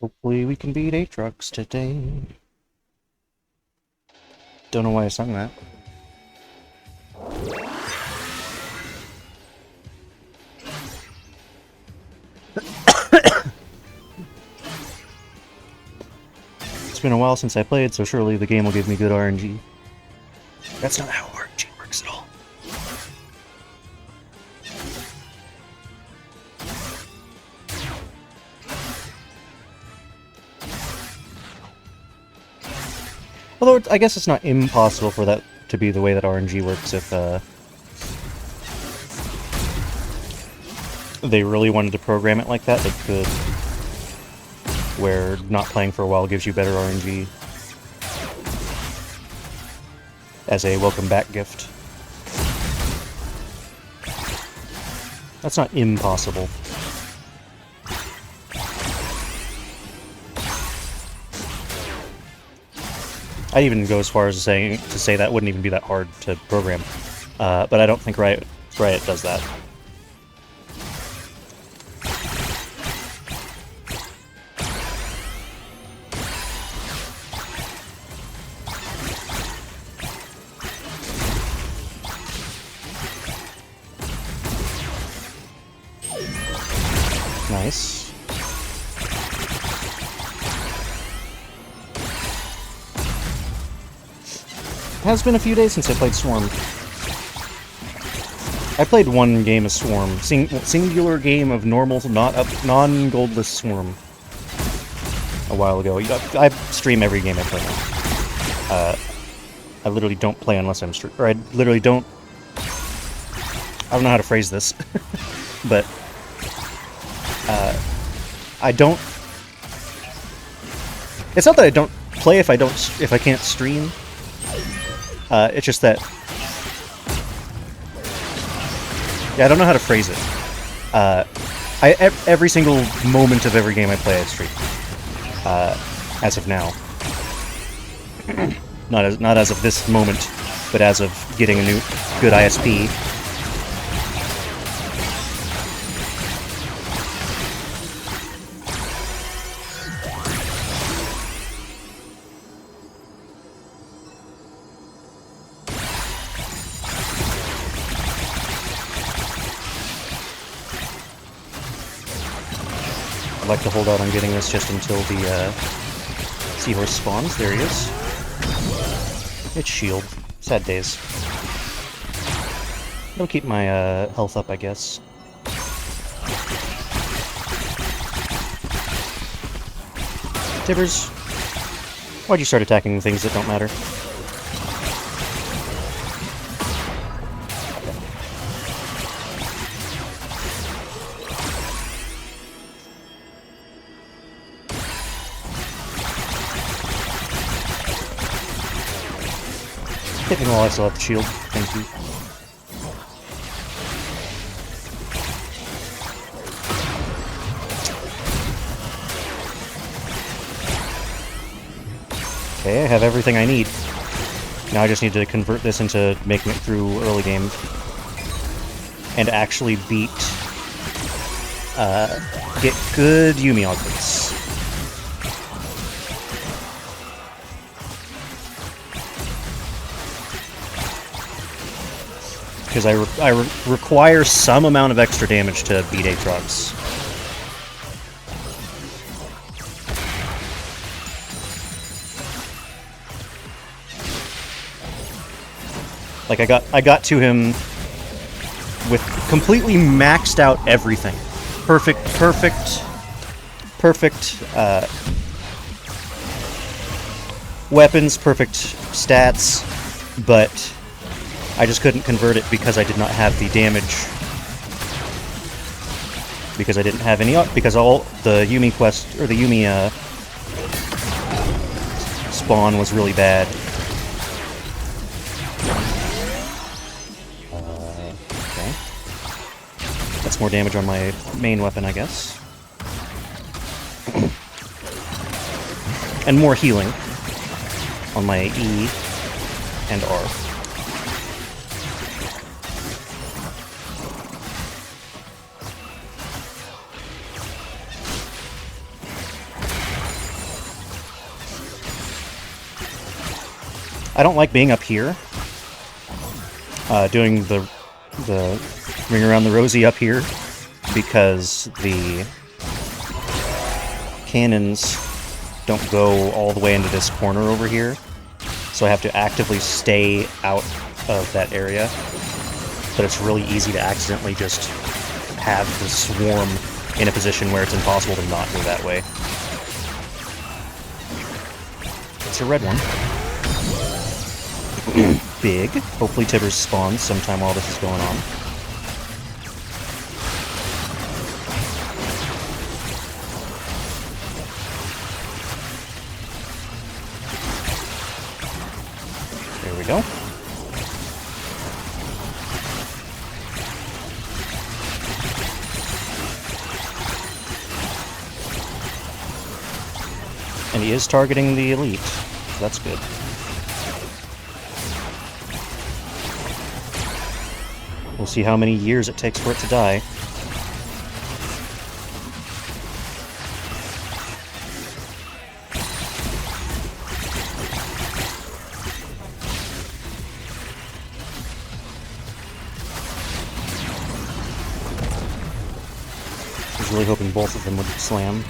Hopefully we can beat Aatrox today. Don't know why I sung that. It's been a while since I played, so surely the game will give me good RNG. That's not how RNG works at all. Although, I guess it's not impossible for that to be the way that RNG works if, they really wanted to program it like that, they could. Where not playing for a while gives you better RNG. As a welcome back gift. That's not impossible. I'd even go as far as to say that wouldn't even be that hard to program. But I don't think Riot does that. Nice. It has been a few days since I played Swarm. I played one game of Swarm. Singular game of normal, non-goldless Swarm. A while ago. I stream every game I play now. I literally don't play unless I'm or I literally don't... I don't know how to phrase this. But... I don't... It's not that I don't play if I can't stream. It's just that... Yeah, I don't know how to phrase it. Every single moment of every game I play, I stream. As of now. Not as of this moment, but as of getting a new good ISP. I'd like to hold out on getting this just until the seahorse spawns. There he is. It's shield. Sad days. It'll keep my health up, I guess. Tibbers, why'd you start attacking things that don't matter? Hit me while I still have the shield. Thank you. Okay, I have everything I need. Now I just need to convert this into making it through early game. And actually beat... get good Yuumi augments. Because I require some amount of extra damage to beat Aatrox. Like I got to him with completely maxed out everything. Perfect weapons, perfect stats, but I just couldn't convert it because I did not have the damage. Because I didn't have any... Because all the Yuumi quest... Or the Yuumi, spawn was really bad. Okay. That's more damage on my main weapon, I guess. And more healing on my E and R. I don't like being up here. Doing the ring around the rosy up here, because the cannons don't go all the way into this corner over here, so I have to actively stay out of that area. But it's really easy to accidentally just have the swarm in a position where it's impossible to not go that way. It's a red one. Big. Hopefully Tibbers spawns sometime while this is going on. There we go. And he is targeting the elite, so that's good. We'll see how many years it takes for it to die. I was really hoping both of them would slam.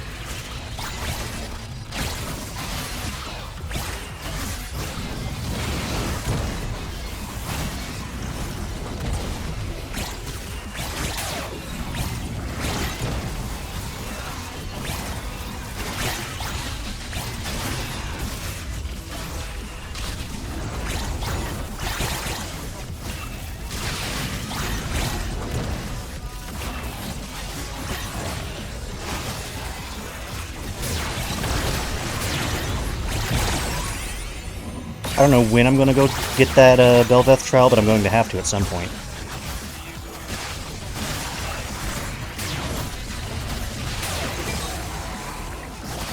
I don't know when I'm going to go get that Belveth trial, but I'm going to have to at some point.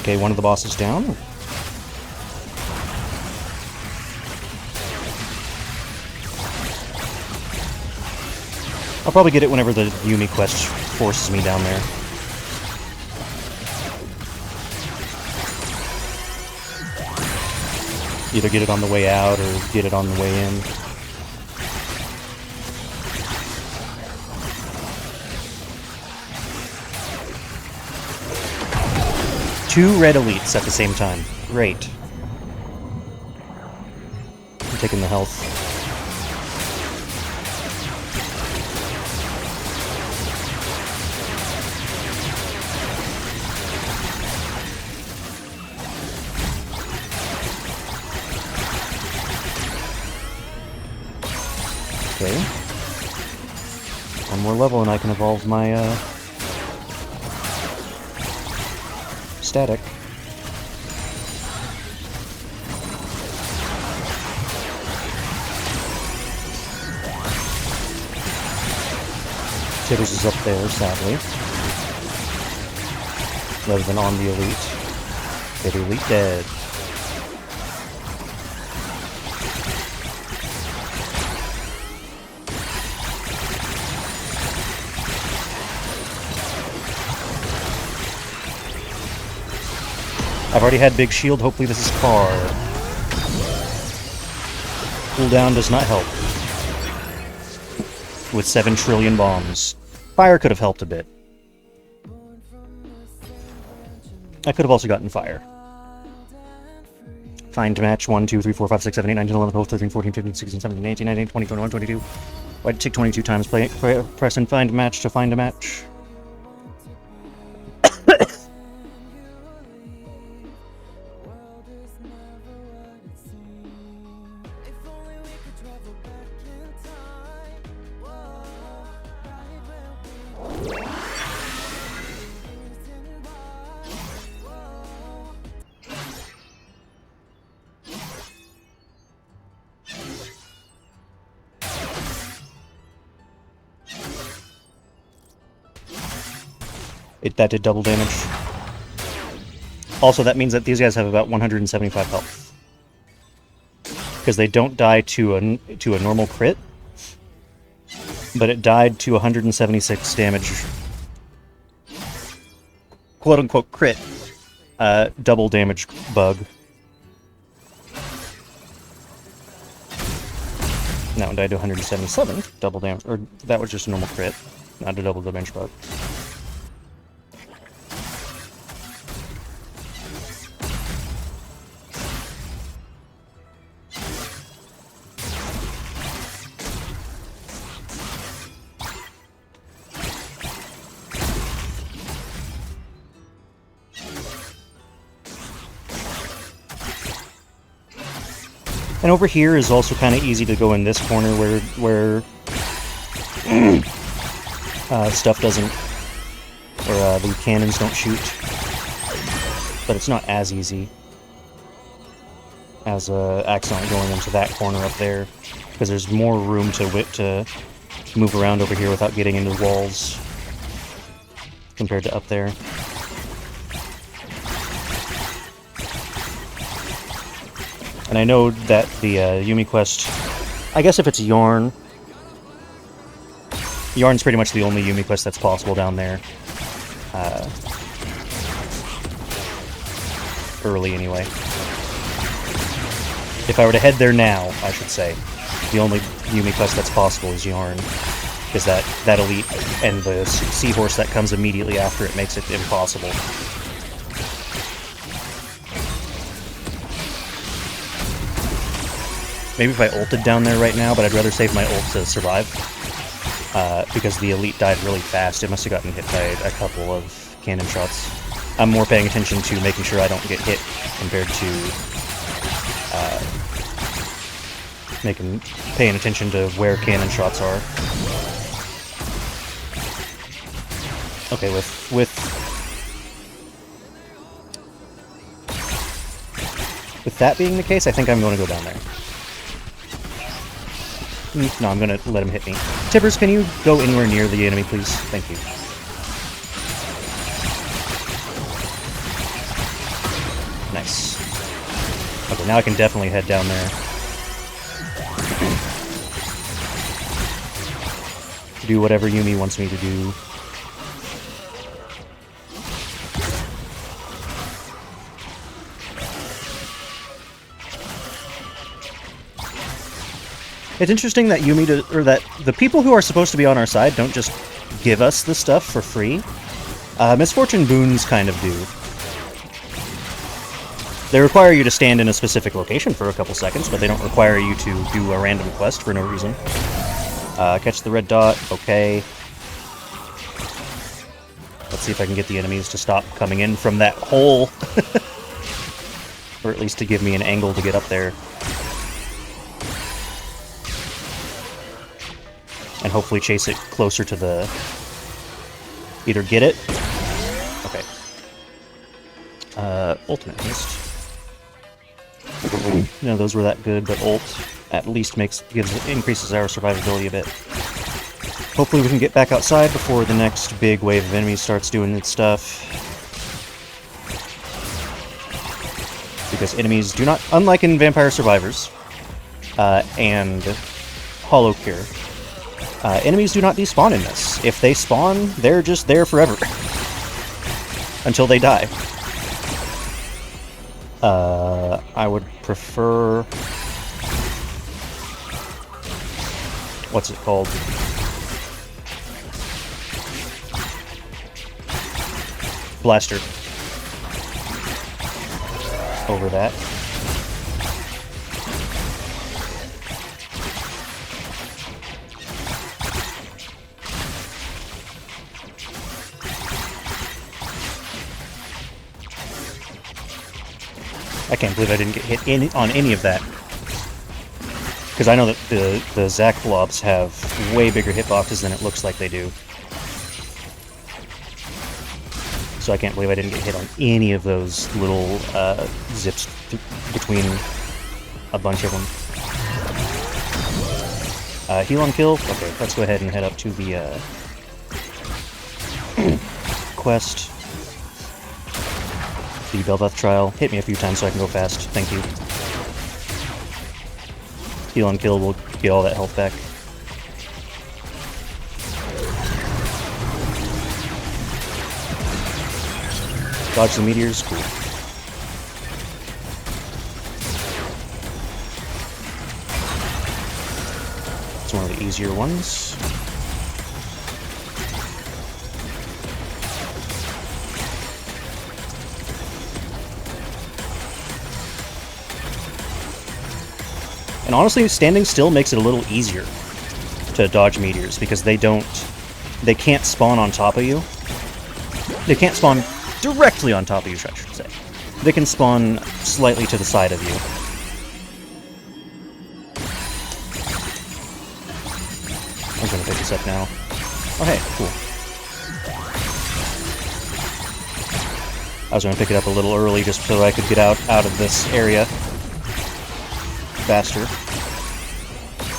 Okay, one of the bosses down. I'll probably get it whenever the Yumi quest forces me down there. Either get it on the way out or get it on the way in. Two red elites at the same time. Great. I'm taking the health. Okay. One more level and I can evolve my, static. Tibbers is up there, sadly. Rather than on the elite. Okay, the elite dead. I've already had big shield, hopefully this is far. Cooldown does not help. With 7 trillion bombs. Fire could have helped a bit. I could have also gotten fire. Find match 1, 2, 3, 4, 5, 6, 7, 8, 9, 10, 11, 12, 13, 14, 15, 16, 17, 18, 19, 20, 21, 22. Why'd it take 22 times? Press and find match to find a match. That did double damage. Also, that means that these guys have about 175 health. Because they don't die to a normal crit, but it died to 176 damage. Quote-unquote crit. Double damage bug. That one died to 177. Double damage. Or that was just a normal crit, not a double damage bug. And over here is also kind of easy to go in this corner where stuff doesn't, or the cannons don't shoot. But it's not as easy as accidentally going into that corner up there, because there's more room to move around over here without getting into the walls compared to up there. And I know that the Yumi quest, I guess if it's Yarn's pretty much the only Yumi quest that's possible down there. Early, anyway. If I were to head there now, I should say, the only Yumi quest that's possible is Yarn. Because that elite and the seahorse that comes immediately after it makes it impossible. Maybe if I ulted down there right now, but I'd rather save my ult to survive. Because the elite died really fast. It must have gotten hit by a couple of cannon shots. I'm more paying attention to making sure I don't get hit compared to paying attention to where cannon shots are. Okay, with that being the case, I think I'm going to go down there. No, I'm gonna let him hit me. Tippers, can you go anywhere near the enemy, please? Thank you. Nice. Okay, now I can definitely head down there. Do whatever Yumi wants me to do. It's interesting that that the people who are supposed to be on our side don't just give us the stuff for free. Misfortune boons kind of do. They require you to stand in a specific location for a couple seconds, but they don't require you to do a random quest for no reason. Catch the red dot, okay. Let's see if I can get the enemies to stop coming in from that hole. Or at least to give me an angle to get up there. And hopefully chase it closer to the... Either get it... Okay. Ultimate haste. No, those were that good, but ult at least increases our survivability a bit. Hopefully we can get back outside before the next big wave of enemies starts doing its stuff. Because enemies do not... Unlike in Vampire Survivors, and Hollow Cure, enemies do not despawn in this. If they spawn, they're just there forever. Until they die. I would prefer... What's it called? Blaster. Over that. I can't believe I didn't get hit on any of that. Because I know that the Zac blobs have way bigger hitboxes than it looks like they do. So I can't believe I didn't get hit on any of those little zips between a bunch of them. Heal on kill? Okay, let's go ahead and head up to the quest. The Belveth trial. Hit me a few times so I can go fast. Thank you. Heal on kill will get all that health back. Dodge the meteors. Cool. easier ones. And honestly, standing still makes it a little easier to dodge meteors, because they can't spawn on top of you. They can't spawn directly on top of you, I should say. They can spawn slightly to the side of you. I'm gonna pick this up now. Oh hey, cool. I was gonna pick it up a little early just so I could get out of this area faster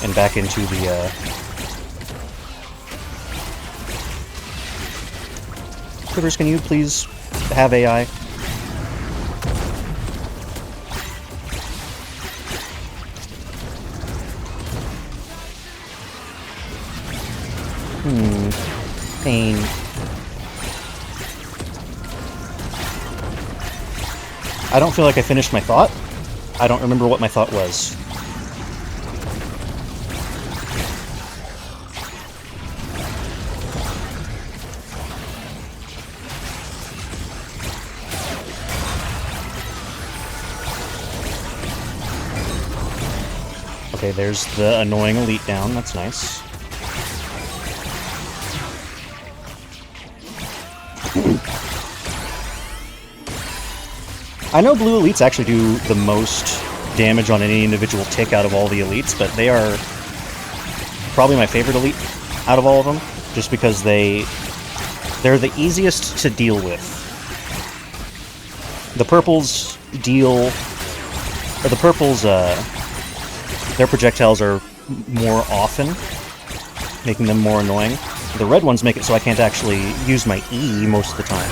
and back into the Quivers, can you please have AI? Pain. I don't feel like I finished my thought. I don't remember what my thought was. Okay, there's the annoying elite down. That's nice. I know blue elites actually do the most damage on any individual tick out of all the elites, but they are probably my favorite elite out of all of them, just because they're the easiest to deal with. The purples their projectiles are more often, making them more annoying. The red ones make it so I can't actually use my E most of the time.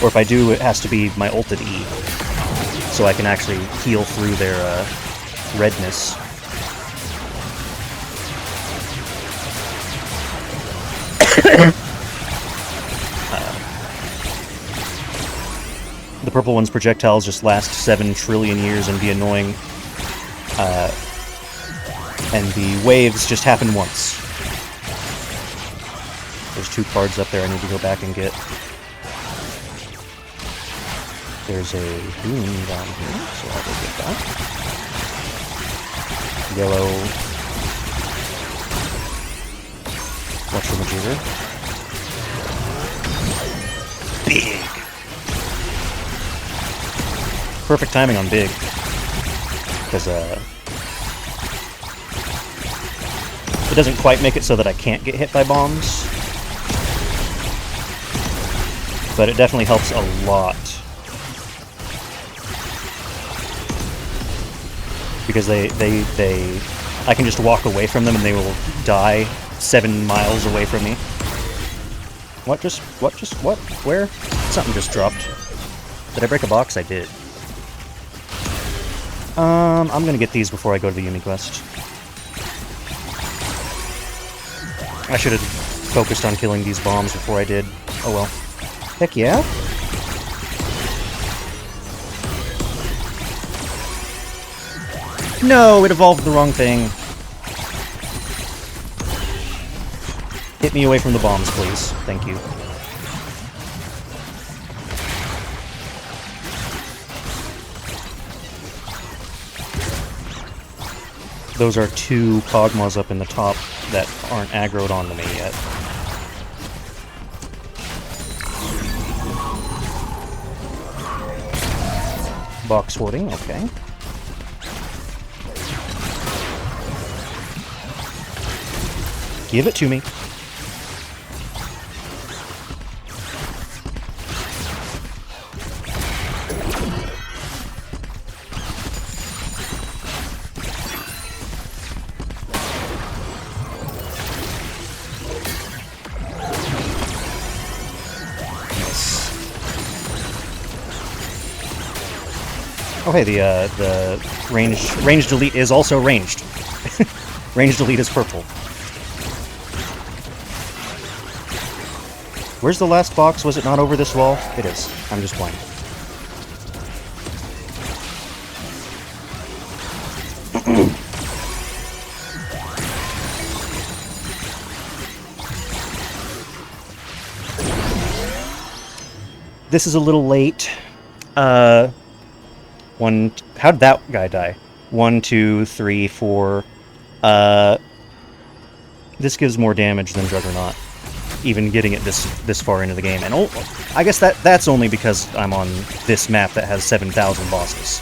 Or if I do, it has to be my ulted E, so I can actually heal through their redness. The purple one's projectiles just last 7 trillion years and be annoying. And the waves just happen once. There's 2 cards up there I need to go back and get. There's a boon down here, so I'll go get that. Yellow. Watch the Major. Big! Perfect timing on big. Because, it doesn't quite make it so that I can't get hit by bombs. But it definitely helps a lot. Because I can just walk away from them and they will die 7 miles away from me. What? Where? Something just dropped. Did I break a box? I did. I'm gonna get these before I go to the Uni quest. I should have focused on killing these bombs before I did. Oh well. Heck yeah! No, it evolved the wrong thing. Hit me away from the bombs, please. Thank you. Those are 2 Pogmas up in the top that aren't aggroed onto me yet. Box hoarding, okay. Give it to me. Oh hey, the ranged elite is also ranged. Ranged elite is purple. Where's the last box? Was it not over this wall? It is. I'm just blind. This is a little late. How'd that guy die? 1, 2, 3, 4. This gives more damage than Juggernaut, even getting it this far into the game. And I guess that's only because I'm on this map that has 7,000 bosses.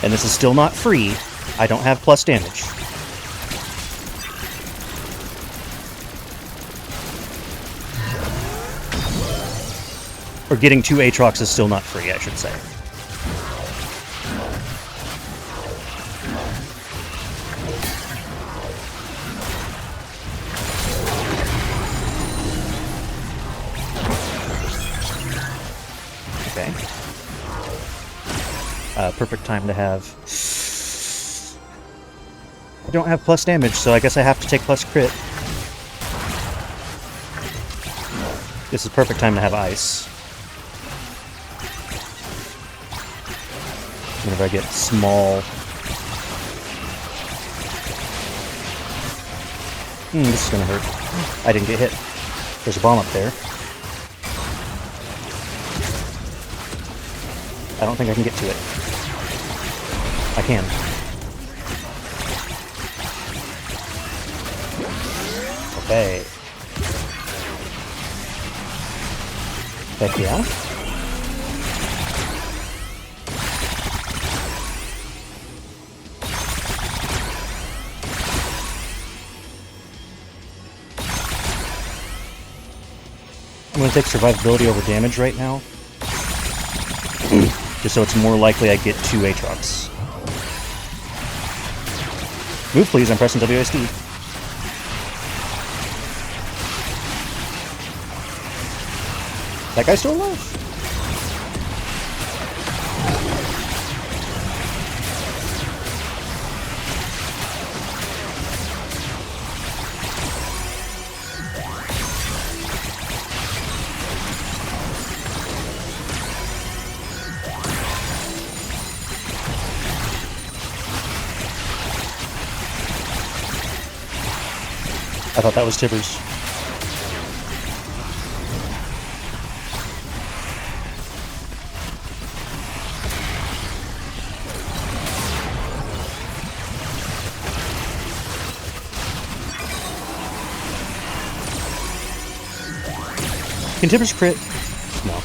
And this is still not free. I don't have plus damage. Or getting 2 Aatrox is still not free, I should say. Okay. Perfect time to have... I don't have plus damage, so I guess I have to take plus crit. This is perfect time to have ice. Whenever I get small... this is gonna hurt. I didn't get hit. There's a bomb up there. I don't think I can get to it. I can. Okay. Heck yeah. I'm going to take survivability over damage right now. Just so it's more likely I get 2 Aatrox. Move please, I'm pressing WSD. That guy's still alive. I thought that was Tibbers. Can Tibbers crit? No.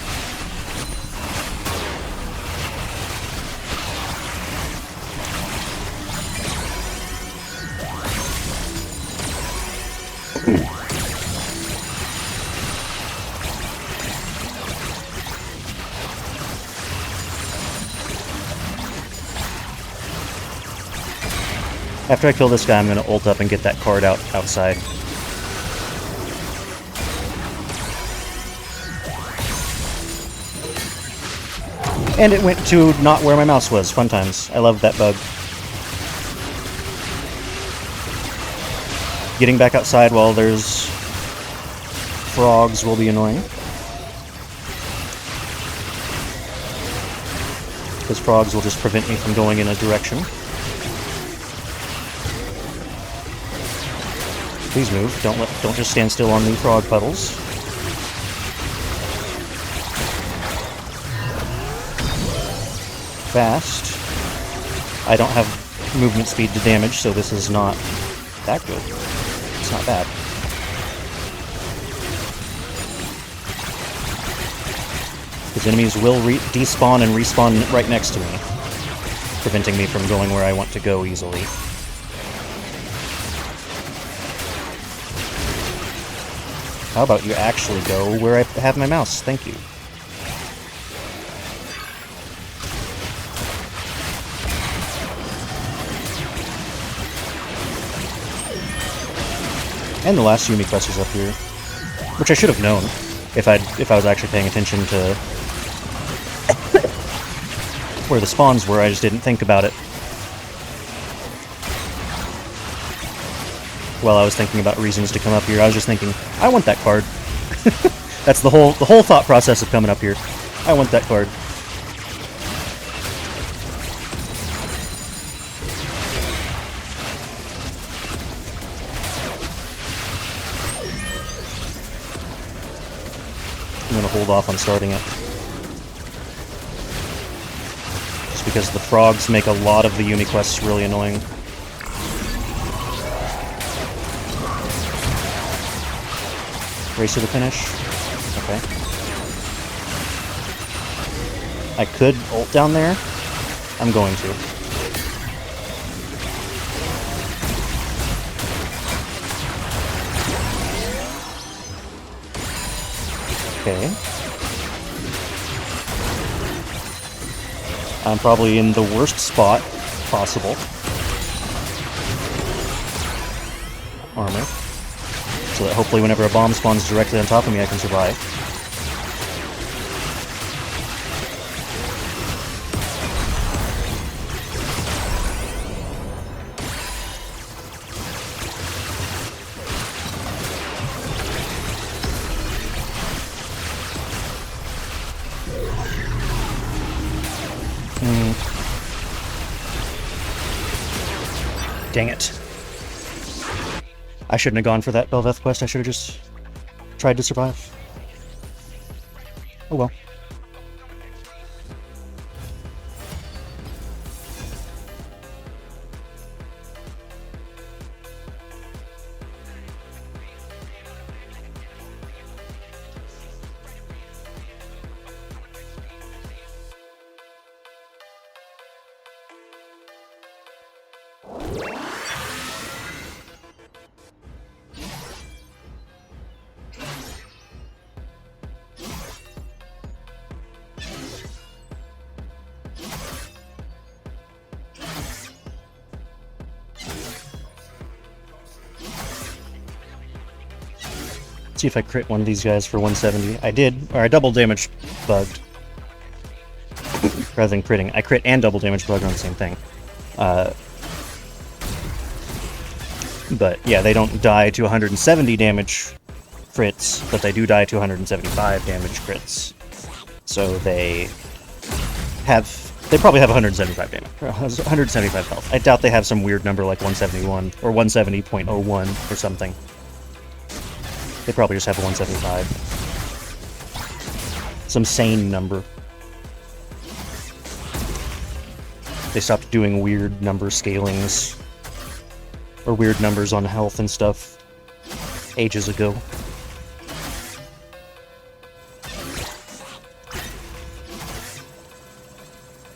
After I kill this guy, I'm going to ult up and get that card outside. And it went to not where my mouse was. Fun times. I love that bug. Getting back outside while there's frogs will be annoying. Because frogs will just prevent me from going in a direction. Please move. Don't just stand still on the frog puddles. Fast. I don't have movement speed to damage, so this is not that good. It's not bad. Because enemies will despawn and respawn right next to me, preventing me from going where I want to go easily. How about you actually go where I have my mouse? Thank you. And the last Yumi quest is up here, which I should have known if I was actually paying attention to where the spawns were. I just didn't think about it while I was thinking about reasons to come up here. I was just thinking, I want that card. That's the whole thought process of coming up here. I want that card. hold off on starting it. Just because the frogs make a lot of the uni-quests really annoying. Race to the finish. Okay. I could ult down there. I'm going to. Okay. I'm probably in the worst spot possible. Armor. So that hopefully whenever a bomb spawns directly on top of me, I can survive. Dang it. I shouldn't have gone for that Belveth quest, I should have just tried to survive. Oh well. See if I crit one of these guys for 170. I did, or I double damage bugged. Rather than critting. I crit and double damage bugged on the same thing. But yeah, they don't die to 170 damage crits, but they do die to 175 damage crits. So they probably have 175 damage, 175 health. I doubt they have some weird number like 171 or 170.01 or something. They probably just have a 175. Some sane number. They stopped doing weird number scalings. Or weird numbers on health and stuff ages ago.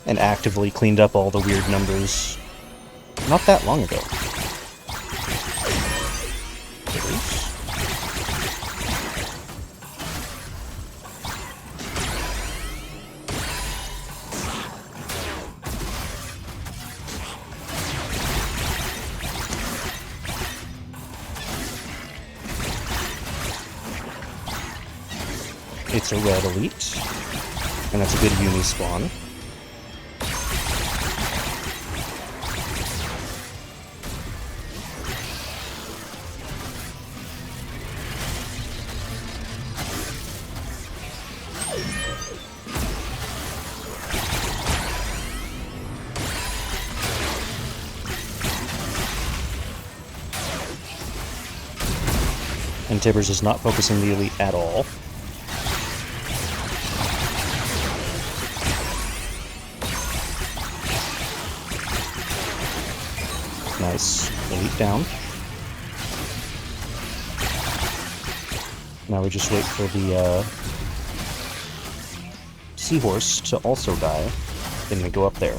And actively cleaned up all the weird numbers not that long ago. It's a red elite, and that's a good uni spawn. And Tibbers is not focusing the elite at all. Nice. Elite down. Now we just wait for the seahorse to also die. Then we go up there.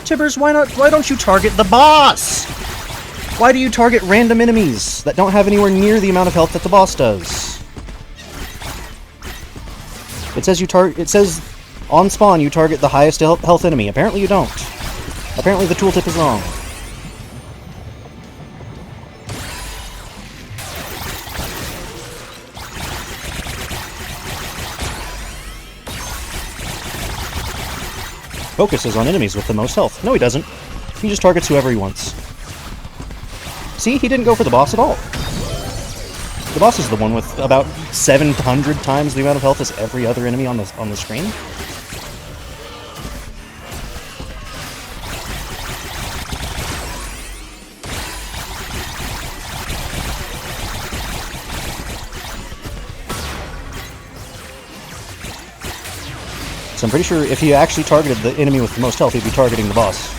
Tibbers, why don't you target the boss? Why do you target random enemies that don't have anywhere near the amount of health that the boss does? It says on spawn you target the highest health enemy. Apparently you don't. Apparently the tooltip is wrong. Focuses on enemies with the most health. No, he doesn't. He just targets whoever he wants. See, he didn't go for the boss at all. The boss is the one with about 700 times the amount of health as every other enemy on the screen. So I'm pretty sure if he actually targeted the enemy with the most health, he'd be targeting the boss.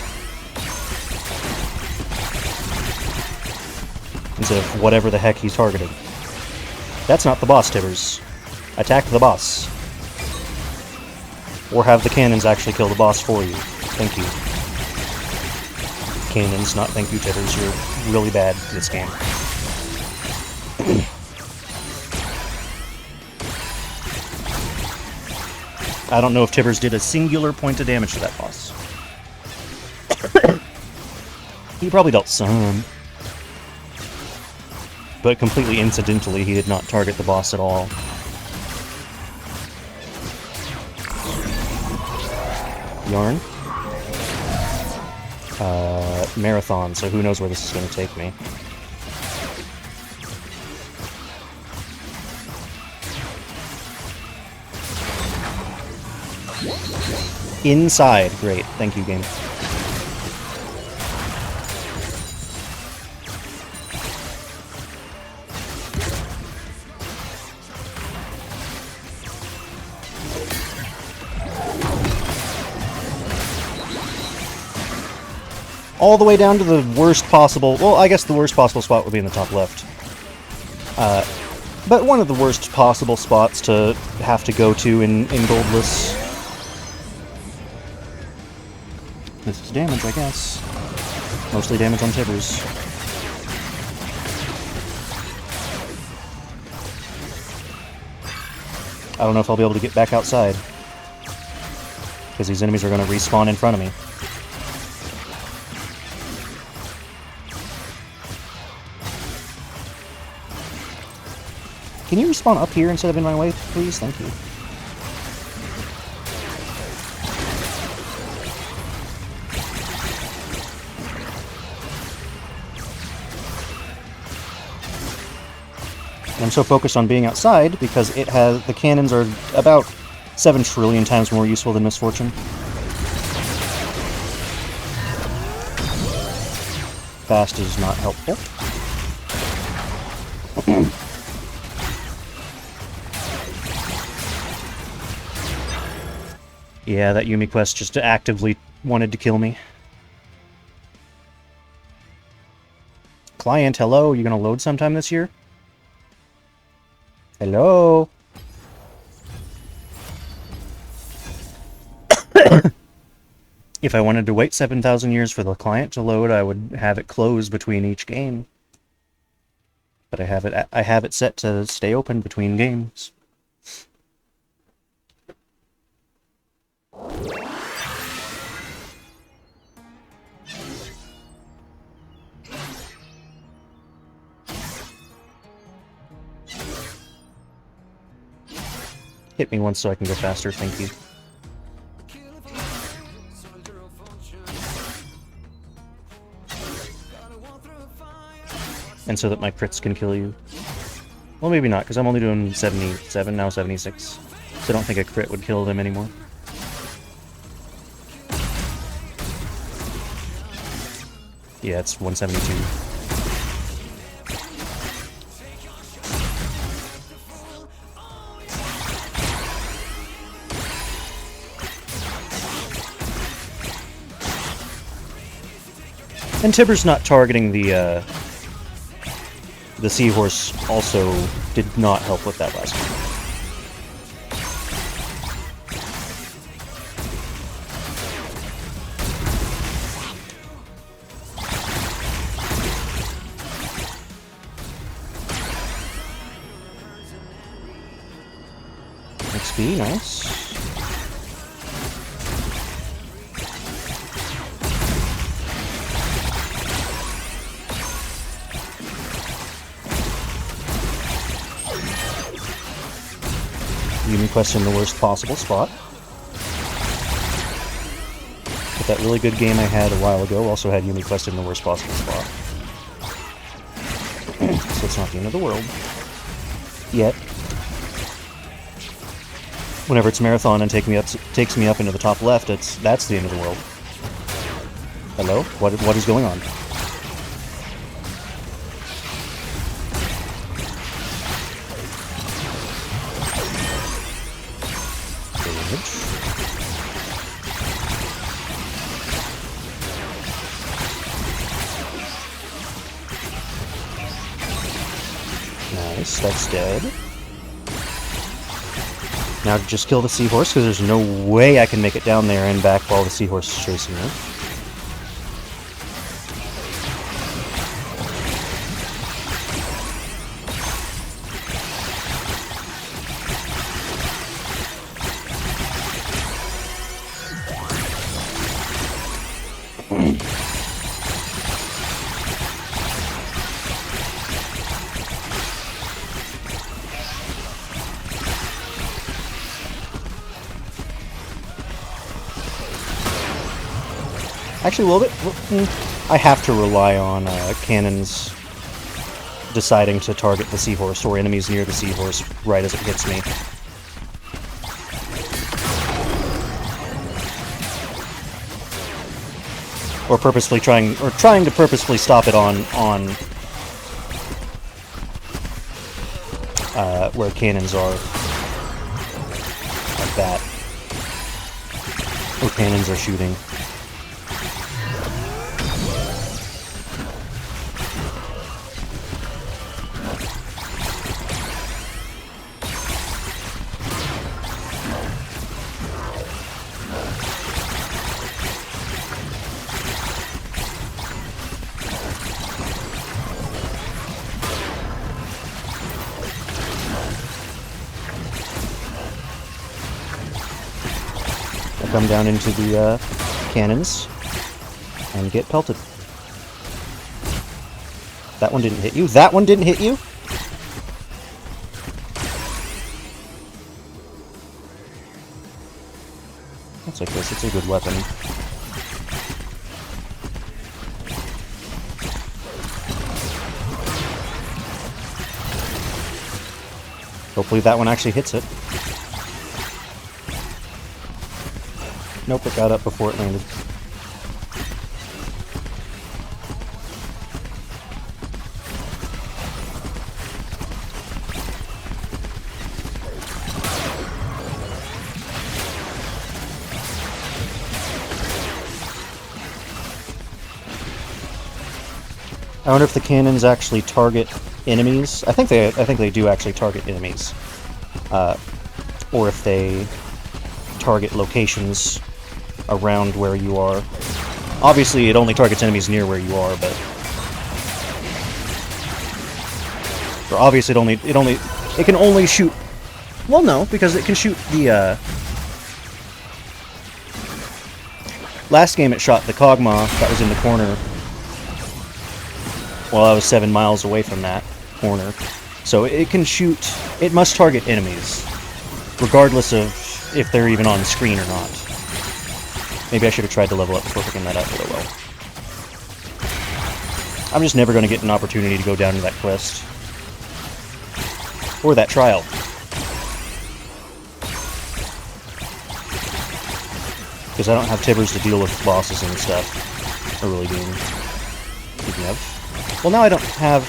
Instead of whatever the heck he's targeting. That's not the boss, Tibbers. Attack the boss. Or have the cannons actually kill the boss for you. Thank you. Cannons, not thank you, Tibbers. You're really bad at this game. I don't know if Tibbers did a singular point of damage to that boss. He probably dealt some. But completely incidentally, he did not target the boss at all. Yarn? Marathon, so who knows where this is going to take me. Inside. Great. Thank you, game. All the way down to the worst possible... Well, I guess the worst possible spot would be in the top left. But one of the worst possible spots to have to go to in Goldless. This is damage, I guess. Mostly damage on Tibbers. I don't know if I'll be able to get back outside. Because these enemies are going to respawn in front of me. Can you respawn up here instead of in my way, please? Thank you. I'm so focused on being outside because the cannons are about 7 trillion times more useful than Misfortune. Fast is not helpful. Yeah, that Yumi quest just actively wanted to kill me. Client, hello? You gonna load sometime this year? Hello? If I wanted to wait 7,000 years for the client to load, I would have it close between each game. But I have it set to stay open between games. Hit me once so I can go faster, thank you. And so that my crits can kill you. Well, maybe not, because I'm only doing 77, now 76. So I don't think a crit would kill them anymore. Yeah, it's 172. And Tibber's not targeting the seahorse also did not help with that last one. XP, nice. Yumi quest in the worst possible spot. But that really good game I had a while ago also had Yumi quest in the worst possible spot. It's not the end of the world. Yet. Whenever it's marathon and takes me up into the top left, that's the end of the world. Hello? What is going on? Nice, that's dead. Now just kill the seahorse, because there's no way I can make it down there and back while the seahorse is chasing me. Actually, I have to rely on cannons deciding to target the seahorse or enemies near the seahorse right as it hits me. Or trying to purposefully stop it on where cannons are. Like that. Where cannons are shooting. Come down into the cannons and get pelted. That one didn't hit you? That one didn't hit you? That's like this. It's a good weapon. Hopefully that one actually hits it. Nope, it got up before it landed. I wonder if the cannons actually target enemies. I think they do actually target enemies, or if they target locations around where you are. Obviously, it only targets enemies near where you are, but or obviously it can only shoot. Well, no, because it can shoot the. Last game, it shot the Kog'Maw that was in the corner. While I was 7 miles away from that corner, so it can shoot. It must target enemies, regardless of if they're even on screen or not. Maybe I should have tried to level up before picking that up, but oh well. I'm just never going to get an opportunity to go down to that quest. Or that trial. Because I don't have Tibbers to deal with bosses and stuff. I really do. Speaking of. Well, now I don't have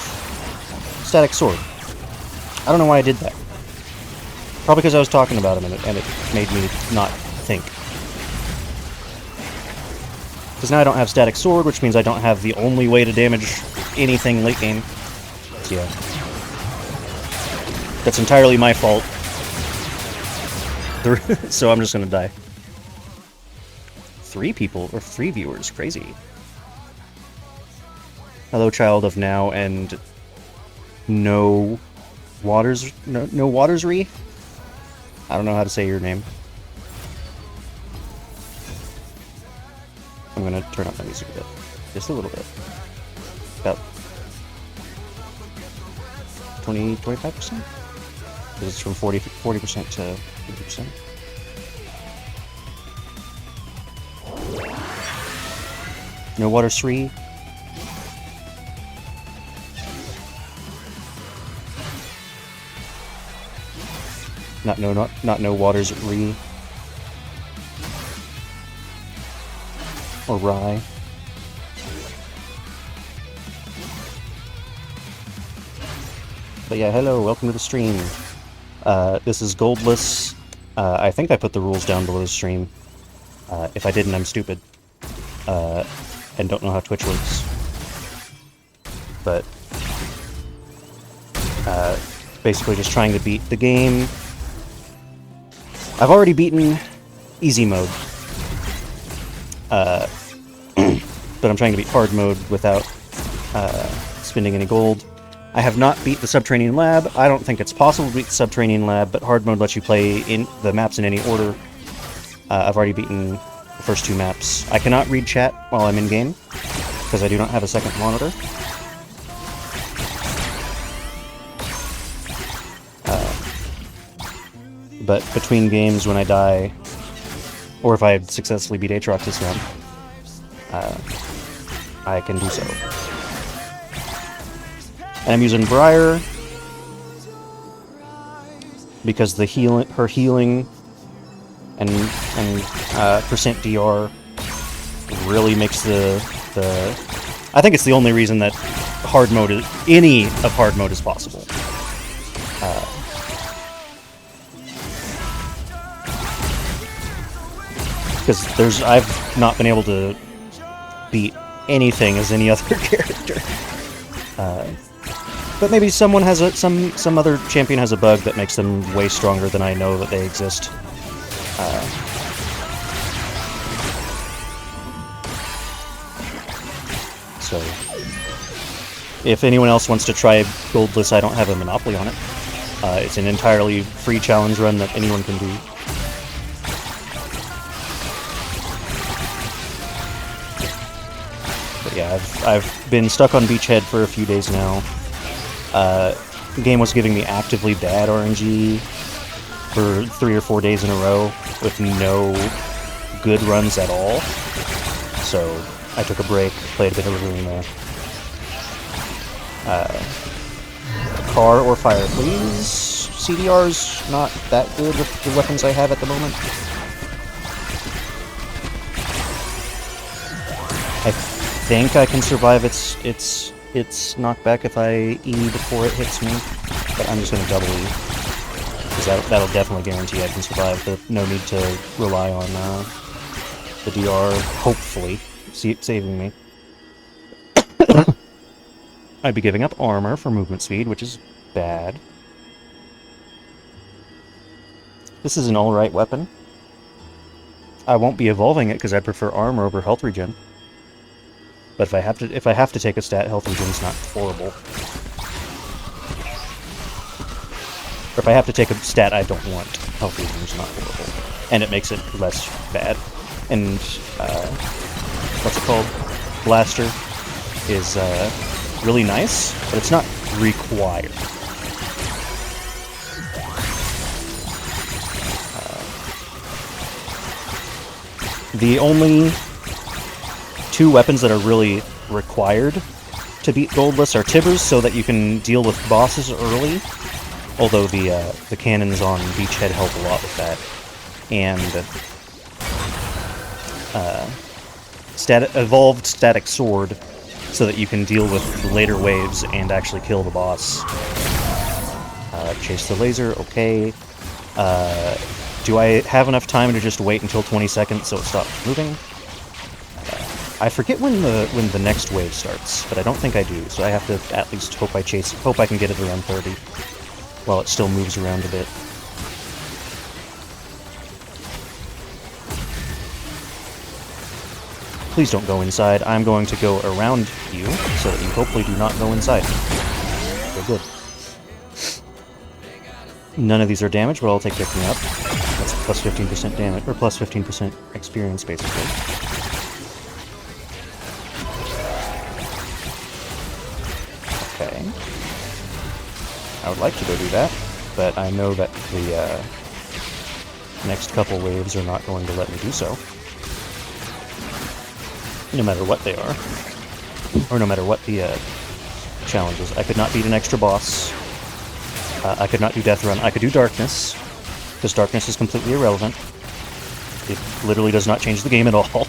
Static Sword. I don't know why I did that. Probably because I was talking about him and it made me not think. Because now I don't have Static Sword, which means I don't have the only way to damage anything late game. So yeah. That's entirely my fault. So I'm just gonna die. 3 people, or 3 viewers, crazy. Hello, child of now and no Watersry? I don't know how to say your name. I'm gonna turn up my music a bit. Just a little bit. About 25%? Because it's from 40% to 50%. No Watersry? Not no waters at Re. Or Rye. But yeah, hello, welcome to the stream. This is Goldless. I think I put the rules down below the stream. If I didn't, I'm stupid. And don't know how Twitch works. But, basically just trying to beat the game. I've already beaten easy mode. But I'm trying to beat hard mode without, spending any gold. I have not beat the Subterranean Lab. I don't think it's possible to beat the Subterranean Lab, but hard mode lets you play in the maps in any order. I've already beaten the first 2 maps. I cannot read chat while I'm in-game, because I do not have a second monitor. But between games, when I die, or if I successfully beat Aatrox this round, I can do so. And I'm using Briar because the her healing and percent DR really makes the I think it's the only reason that hard mode any of hard mode is possible. Because I've not been able to beat anything as any other character. But maybe someone has some other champion has a bug that makes them way stronger than I know that they exist. So, if anyone else wants to try Goldless, I don't have a monopoly on it. It's an entirely free challenge run that anyone can do. But yeah, I've been stuck on Beachhead for a few days now. The game was giving me actively bad RNG for 3 or 4 days in a row with no good runs at all. So I took a break, played a bit of Arena. Car or fire, please. CDR's not that good with the weapons I have at the moment. I think I can survive its knockback if I E before it hits me, but I'm just going to double E, because that'll definitely guarantee I can survive, but no need to rely on the DR, hopefully, saving me. I'd be giving up armor for movement speed, which is bad. This is an alright weapon. I won't be evolving it because I prefer armor over health regen. But if I have to take a stat, health regen's not horrible. Or if I have to take a stat I don't want, health regen's not horrible. And it makes it less bad. And, what's it called? Blaster is, really nice, but it's not required. The only 2 weapons that are really required to beat Goldless are Tibbers, so that you can deal with bosses early, although the cannons on Beachhead help a lot with that. And evolved Static Sword, so that you can deal with the later waves and actually kill the boss. Chase the laser, okay. Do I have enough time to just wait until 20 seconds so it stops moving? I forget when the next wave starts, but I don't think I do, so I have to at least hope I can get it around 30, while it still moves around a bit. Please don't go inside. I'm going to go around you, so that you hopefully do not go inside. Okay, good. None of these are damaged, but I'll take picking up. That's plus 15% damage, or plus 15% experience, basically. Okay. I would like to go do that, but I know that the next couple waves are not going to let me do so. No matter what they are. Or no matter what the challenge is. I could not beat an extra boss. I could not do Death Run. I could do Darkness. Because darkness is completely irrelevant. It literally does not change the game at all.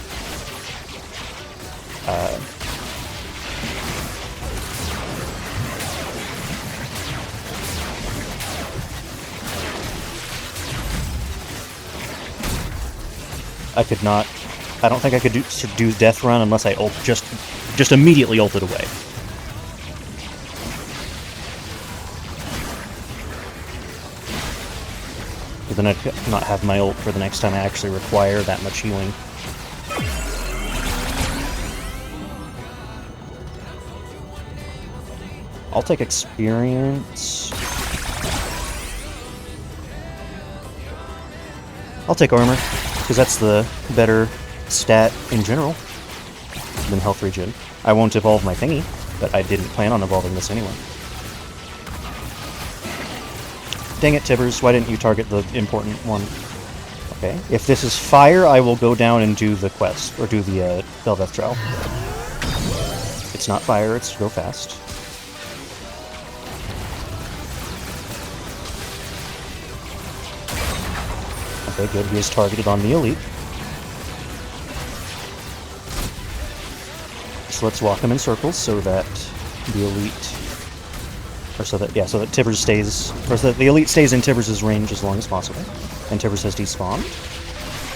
I could not... I don't think I could do Death Run unless I just immediately ulted away. But then I'd not have my ult for the next time I actually require that much healing. I'll take experience. I'll take armor, because that's the better stat in general than health regen. I won't evolve my thingy, but I didn't plan on evolving this anyway. Dang it, Tibbers, why didn't you target the important one? Okay, if this is fire, I will go down and do the quest, or do the Belveth trial. It's not fire, it's go fast. Okay, good, he is targeted on the elite. So let's walk him in circles so that the elite... Or so that, yeah, so that Tibbers stays... Or so that the elite stays in Tibbers' range as long as possible. And Tibbers has despawned.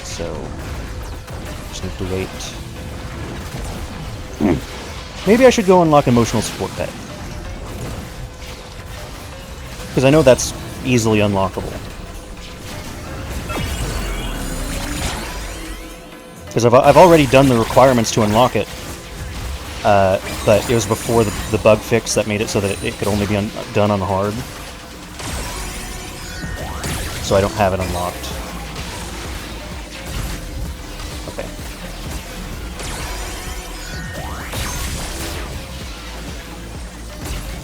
So... just need to wait. Maybe I should go unlock Emotional Support Pet. Because I know that's easily unlockable. Because I've already done the requirements to unlock it. But it was before the bug fix that made it so that it could only be done on hard. So I don't have it unlocked. Okay.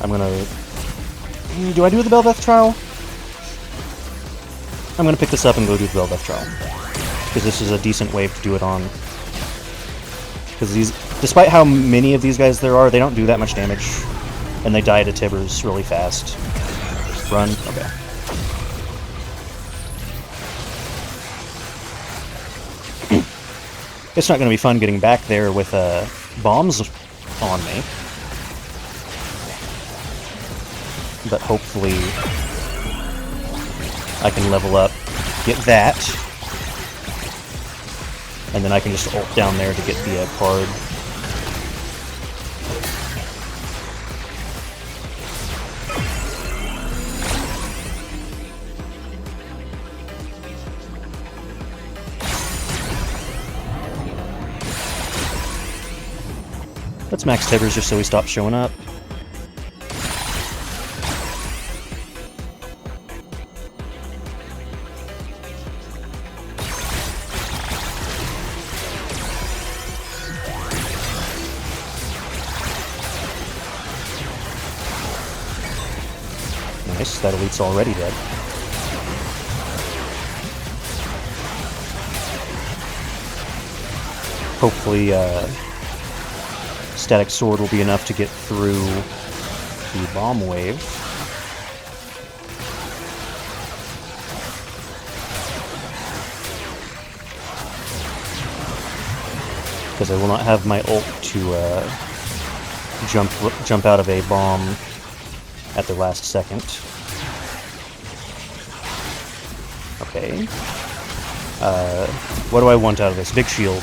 I'm gonna... Do I do the Belveth trial? I'm gonna pick this up and go do the Belveth trial. Because this is a decent wave to do it on. Because these... Despite how many of these guys there are, they don't do that much damage. And they die to Tibbers really fast. Run. Okay. It's not going to be fun getting back there with bombs on me. But hopefully I can level up, get that, and then I can just ult down there to get the card. Let's max Tibbers just so he stops showing up. Nice, that elite's already dead. Hopefully, Static Sword will be enough to get through the bomb wave. Because I will not have my ult to jump out of a bomb at the last second. Okay. What do I want out of this? Big shield.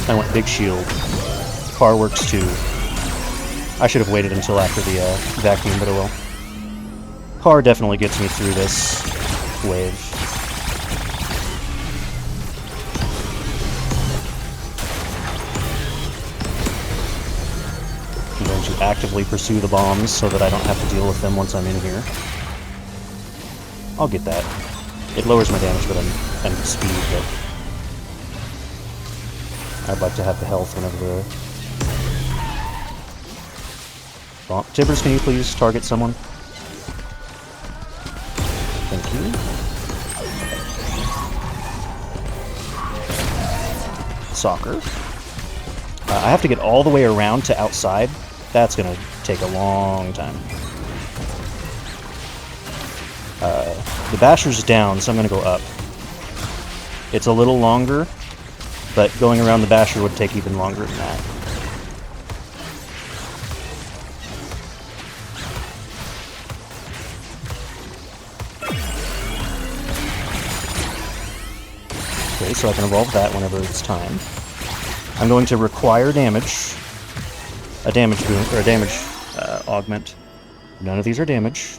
I want big shield. Car works too. I should have waited until after the vacuum, but oh well. Car definitely gets me through this wave. I'm going to actively pursue the bombs so that I don't have to deal with them once I'm in here. I'll get that. It lowers my damage, but I'm speed, but I'd like to have the health whenever the... Bomb. Tibbers, can you please target someone? Thank you. soccer. I have to get all the way around to outside. That's gonna take a long time. The basher's down, so I'm gonna go up. It's a little longer, but going around the basher would take even longer than that. Okay, so I can evolve that whenever it's time. I'm going to require damage. A damage boon, or a damage augment. None of these are damage.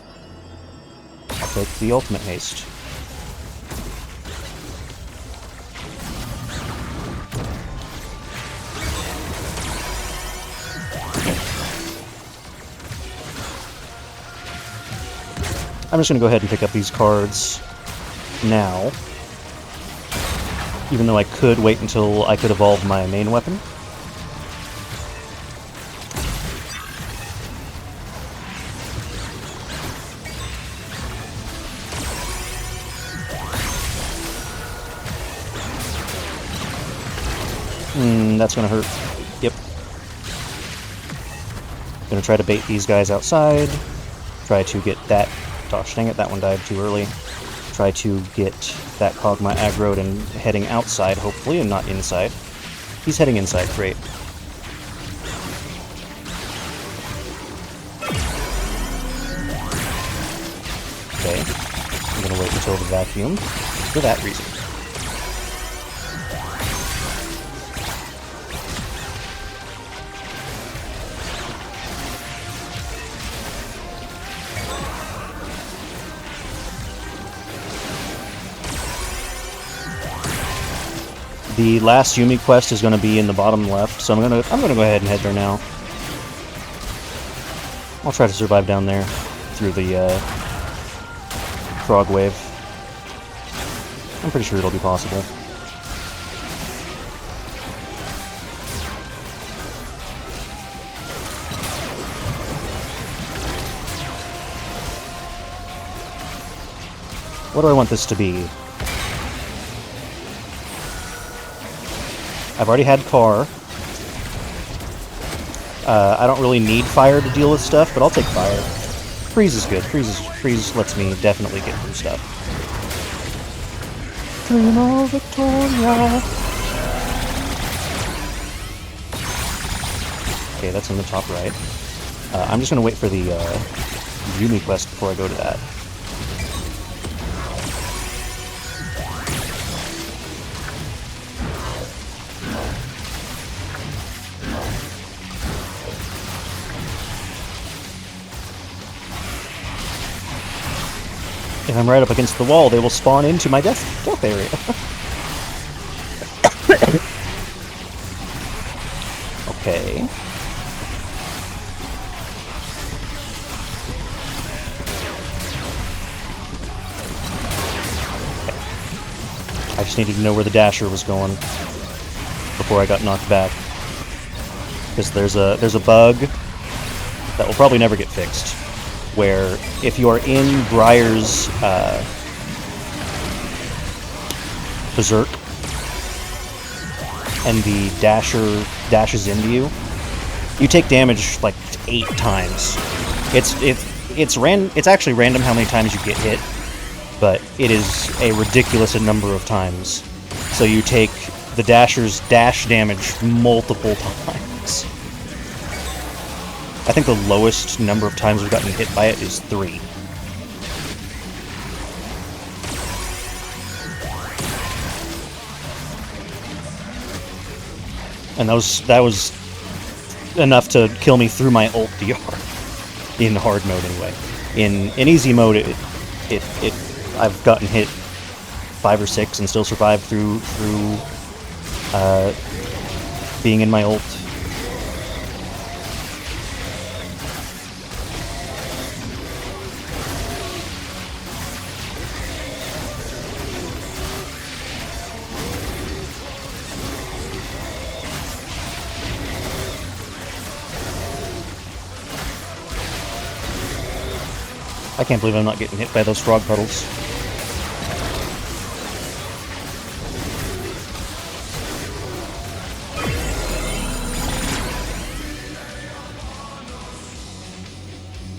I'll take the ultimate haste. I'm just going to go ahead and pick up these cards now. Even though I could wait until I could evolve my main weapon. That's gonna hurt. Yep. Gonna try to bait these guys outside. Try to get that... Gosh, dang it, that one died too early. Try to get that Kog'Maw aggroed and heading outside, hopefully, and not inside. He's heading inside, great. Okay. I'm gonna wait until the vacuum for that reason. The last Yumi quest is going to be in the bottom left, so I'm gonna go ahead and head there now. I'll try to survive down there through the frog wave. I'm pretty sure it'll be possible. What do I want this to be? I've already had car. I don't really need fire to deal with stuff, but I'll take fire. Freeze is good. Freeze lets me definitely get through stuff. Dream of Victoria. Okay, that's in the top right. I'm just gonna wait for the Yumi quest before I go to that. If I'm right up against the wall, they will spawn into my death area. Okay. I just needed to know where the dasher was going before I got knocked back. Because there's a bug that will probably never get fixed, where if you are in Briar's Berserk and the dasher dashes into you, you take damage like 8 times. It's actually random how many times you get hit, but it is a ridiculous number of times. So you take the dasher's dash damage multiple times. I think the lowest number of times we've gotten hit by it is 3. And that was enough to kill me through my ult DR. In hard mode, anyway. In easy mode, I've gotten hit 5 or 6 and still survived through being in my ult. I can't believe I'm not getting hit by those frog puddles.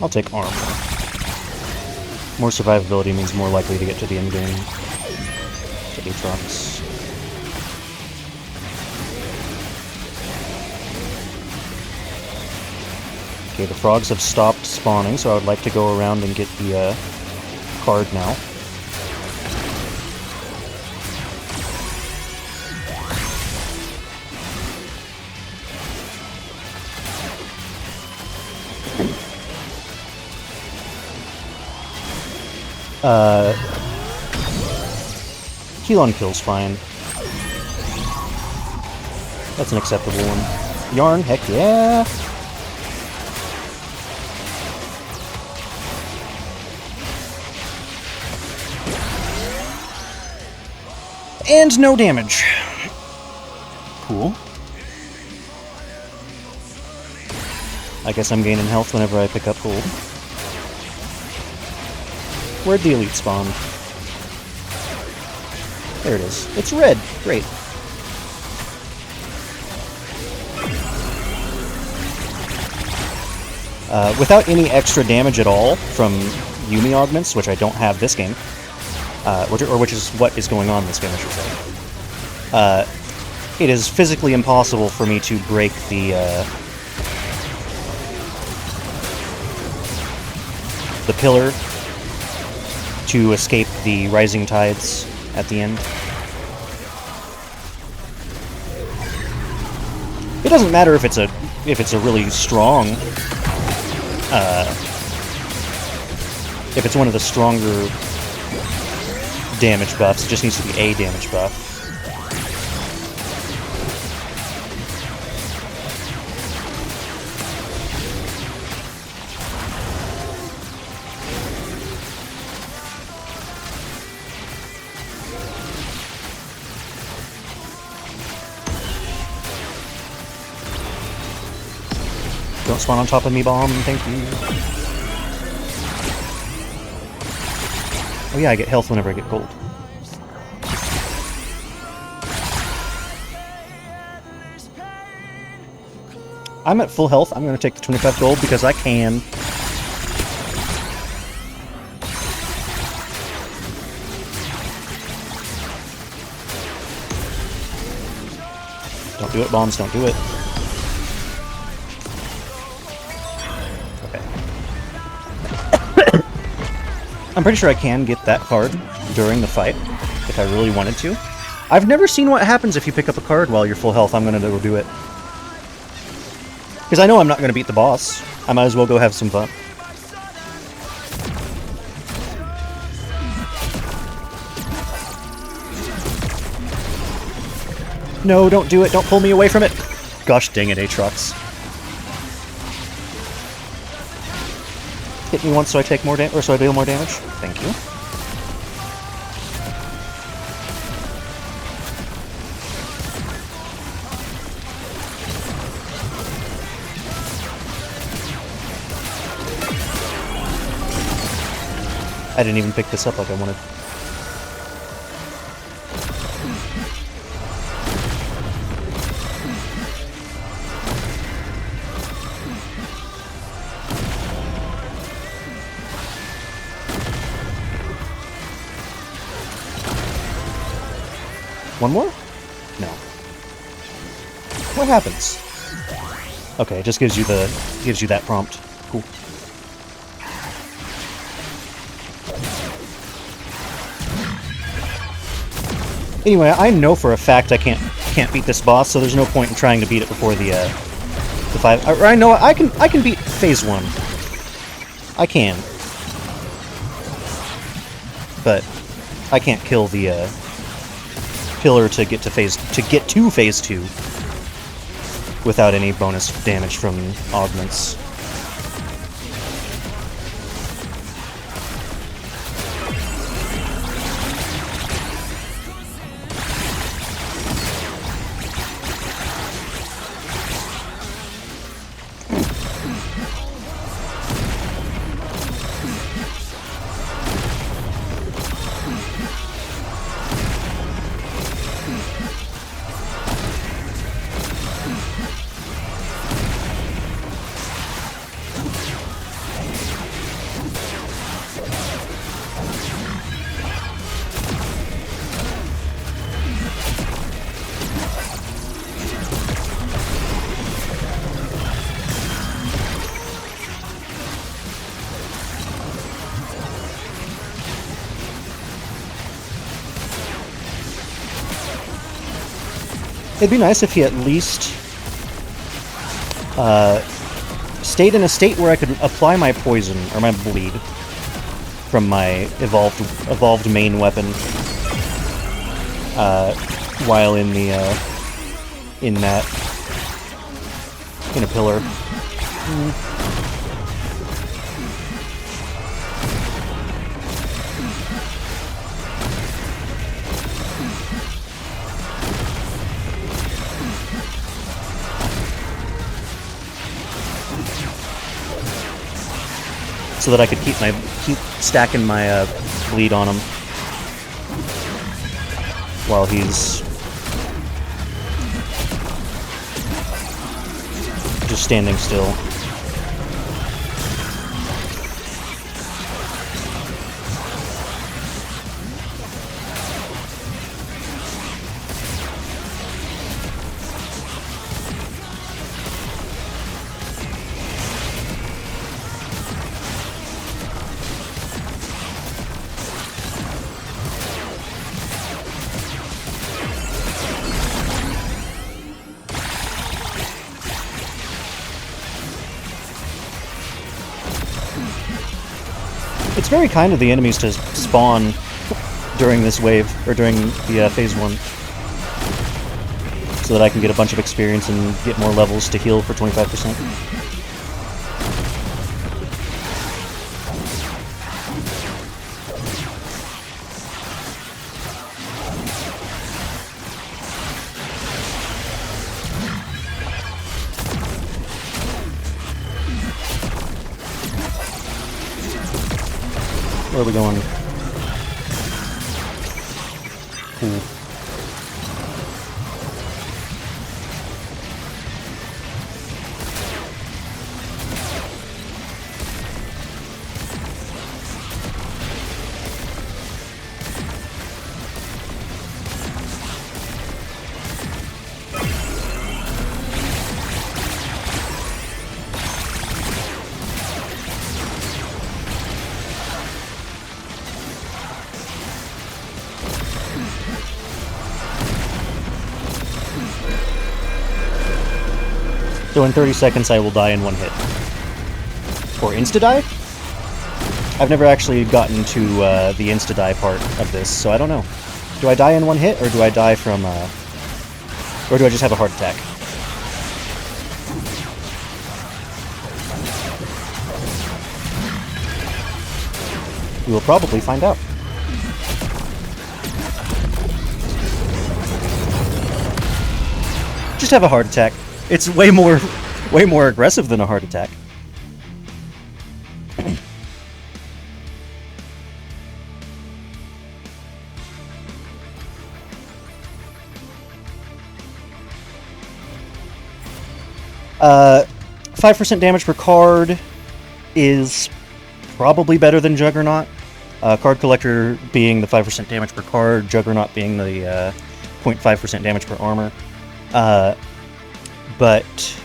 I'll take armor. More survivability means more likely to get to the end game. To Aatrox. Okay, the frogs have stopped spawning, so I would like to go around and get the card now. Heal-on kill's fine. That's an acceptable one. Yarn, heck yeah! And no damage. Cool. I guess I'm gaining health whenever I pick up gold. Where'd the elite spawn? There it is. It's red. Great. Without any extra damage at all from Yumi augments, which I don't have this game, which is what is going on this game, I should say, it is physically impossible for me to break the pillar to escape the rising tides at the end. It doesn't matter if it's a really strong, if it's one of the stronger damage buffs. It just needs to be a damage buff. Don't spawn on top of me, bomb. Thank you. Oh yeah, I get health whenever I get gold. I'm at full health. I'm going to take the 25 gold because I can. Don't do it, bombs. Don't do it. I'm pretty sure I can get that card during the fight, if I really wanted to. I've never seen what happens if you pick up a card while you're full health. I'm gonna go do it. Because I know I'm not gonna beat the boss. I might as well go have some fun. No, don't do it. Don't pull me away from it. Gosh dang it, Aatrox. Hit me once so I take more damage, or so I deal more damage. Thank you. I didn't even pick this up like I wanted. One more? No. What happens? Okay, it just gives you that prompt. Cool. Anyway, I know for a fact I can't beat this boss, so there's no point in trying to beat it before the 5. Or I know I can beat phase 1. I can. But I can't kill the pillar to get to phase 2 without any bonus damage from augments. It'd be nice if he at least stayed in a state where I could apply my poison, or my bleed, from my evolved main weapon, while in a pillar. So that I could keep stacking my bleed on him while he's just standing still. It's very kind of the enemies to spawn during this wave, or during the phase 1, so that I can get a bunch of experience and get more levels to heal for 25%. Where are we going? Cool. So in 30 seconds I will die in one hit. Or insta-die? I've never actually gotten to the insta-die part of this, so I don't know. Do I die in one hit, or do I die from, or do I just have a heart attack? We will probably find out. Just have a heart attack. It's way more aggressive than a heart attack. 5% damage per card is probably better than Juggernaut. Card Collector being the 5% damage per card, Juggernaut being the 0.5% damage per armor. But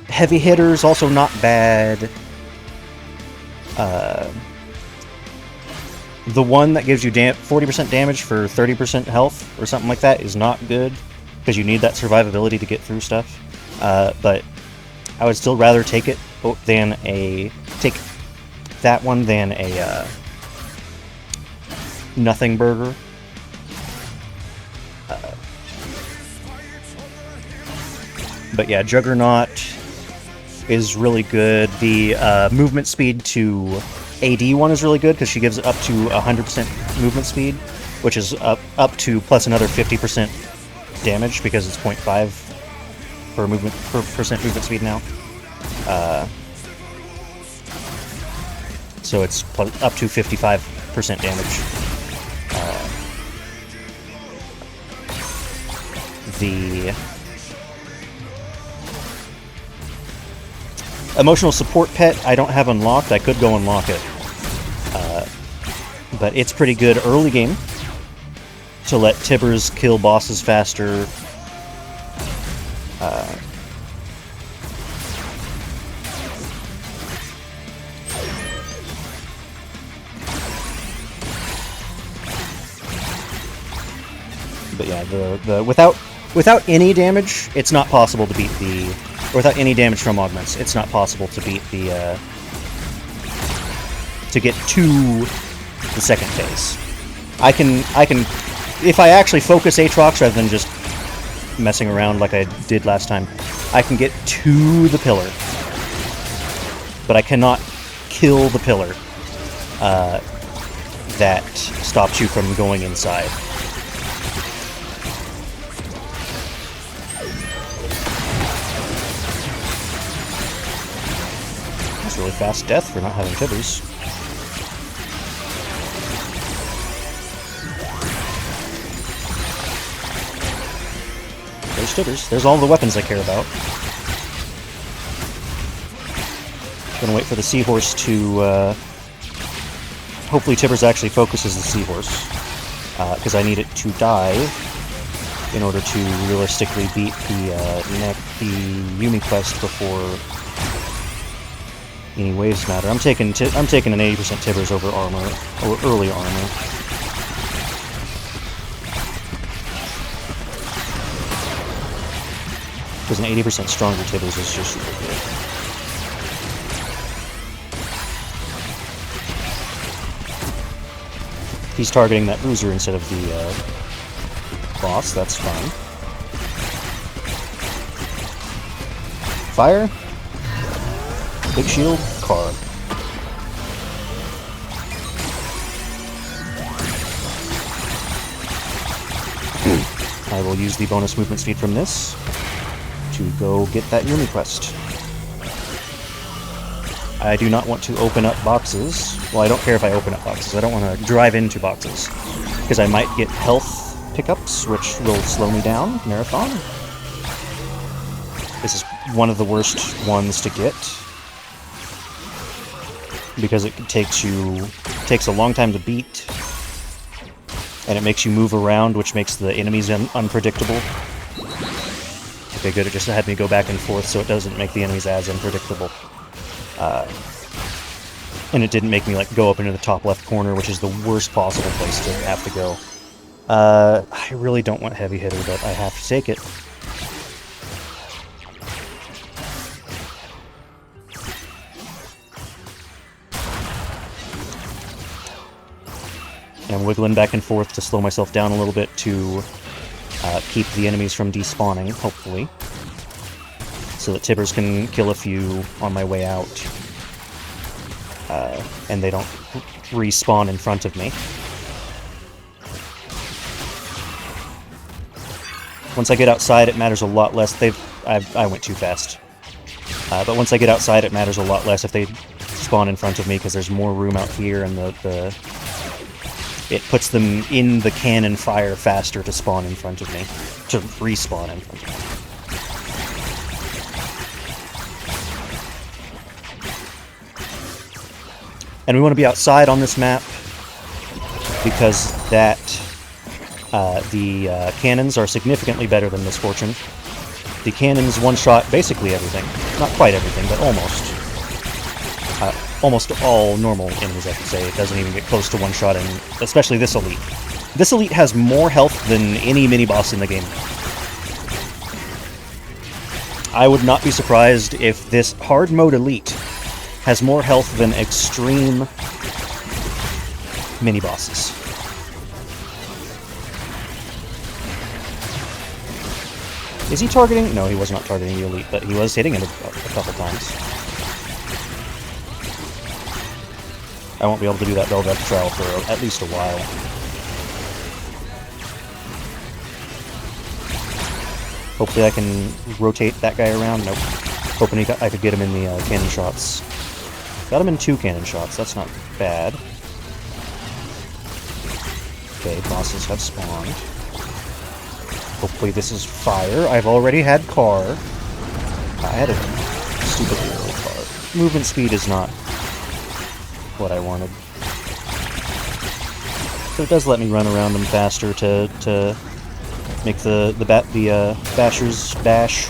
heavy hitters also not bad. The one that gives you 40% damage for 30% health or something like that is not good, because you need that survivability to get through stuff. But I would still rather take it than take that one than a nothing burger. But yeah, Juggernaut is really good. The movement speed to AD one is really good, because she gives up to 100% movement speed, which is up to plus another 50% damage, because it's 0.5 per percent movement speed now. So it's up to 55% damage. The emotional support pet I don't have unlocked. I could go unlock it. But it's pretty good early game to let Tibbers kill bosses faster. But yeah, the without any damage, it's not possible to beat the... Or without any damage from augments, it's not possible to beat the... to get to the second phase. I can... If I actually focus Aatrox rather than just messing around like I did last time, I can get to the pillar. But I cannot kill the pillar that stops you from going inside. That's really fast death for not having Tibbers. There's Tibbers. There's all the weapons I care about. Gonna wait for the Seahorse to, hopefully Tibbers actually focuses the Seahorse, because I need it to die in order to realistically beat the Yumi quest before any waves matter. I'm taking an 80% Tibbers over armor, or early armor. Because an 80% stronger Tibbers is just really good. He's targeting that bruiser instead of the boss, that's fine. Fire. Big shield, carb. I will use the bonus movement speed from this to go get that Yumi quest. I do not want to open up boxes. Well, I don't care if I open up boxes. I don't want to drive into boxes, because I might get health pickups, which will slow me down. Marathon. This is one of the worst ones to get, because it takes a long time to beat, and it makes you move around, which makes the enemies unpredictable. Okay, good. It just had me go back and forth, so it doesn't make the enemies as unpredictable. And it didn't make me like go up into the top left corner, which is the worst possible place to have to go. I really don't want heavy hitter, but I have to take it. And I'm wiggling back and forth to slow myself down a little bit to keep the enemies from despawning, hopefully. So that Tibbers can kill a few on my way out. And they don't respawn in front of me. Once I get outside, it matters a lot less. I went too fast. But once I get outside, it matters a lot less if they spawn in front of me, because there's more room out here, and it puts them in the cannon fire faster to spawn in front of me. To respawn in front of me. And we want to be outside on this map, because the cannons are significantly better than Misfortune. The cannons one-shot basically everything. Not quite everything, but almost. Almost all normal enemies, I should say. It doesn't even get close to one-shotting, especially this elite. This elite has more health than any mini-boss in the game. I would not be surprised if this hard mode elite has more health than extreme mini-bosses. Is he targeting? No, he was not targeting the elite, but he was hitting it a couple times. I won't be able to do that Velvet Trial for at least a while. Hopefully I can rotate that guy around. Nope. Hoping I could get him in the cannon shots. Got him in 2 cannon shots, that's not bad. Okay, bosses have spawned. Hopefully this is fire. I've already had car. I had a stupidly early car. Movement speed is not what I wanted. But it does let me run around them faster to make the bashers bash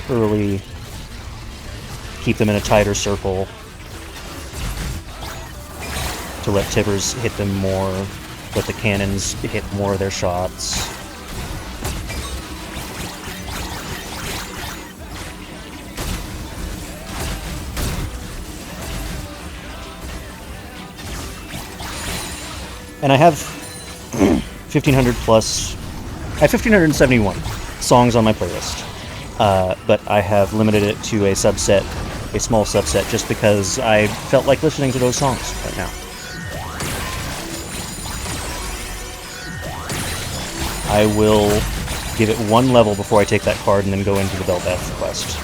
early. Keep them in a tighter circle to let Tibbers hit them more let the cannons hit more of their shots. And I have 1,500 plus... I have 1,571 songs on my playlist. But I have limited it to a subset, a small subset, just because I felt like listening to those songs right now. I will give it one level before I take that card and then go into the Bel'Veth quest.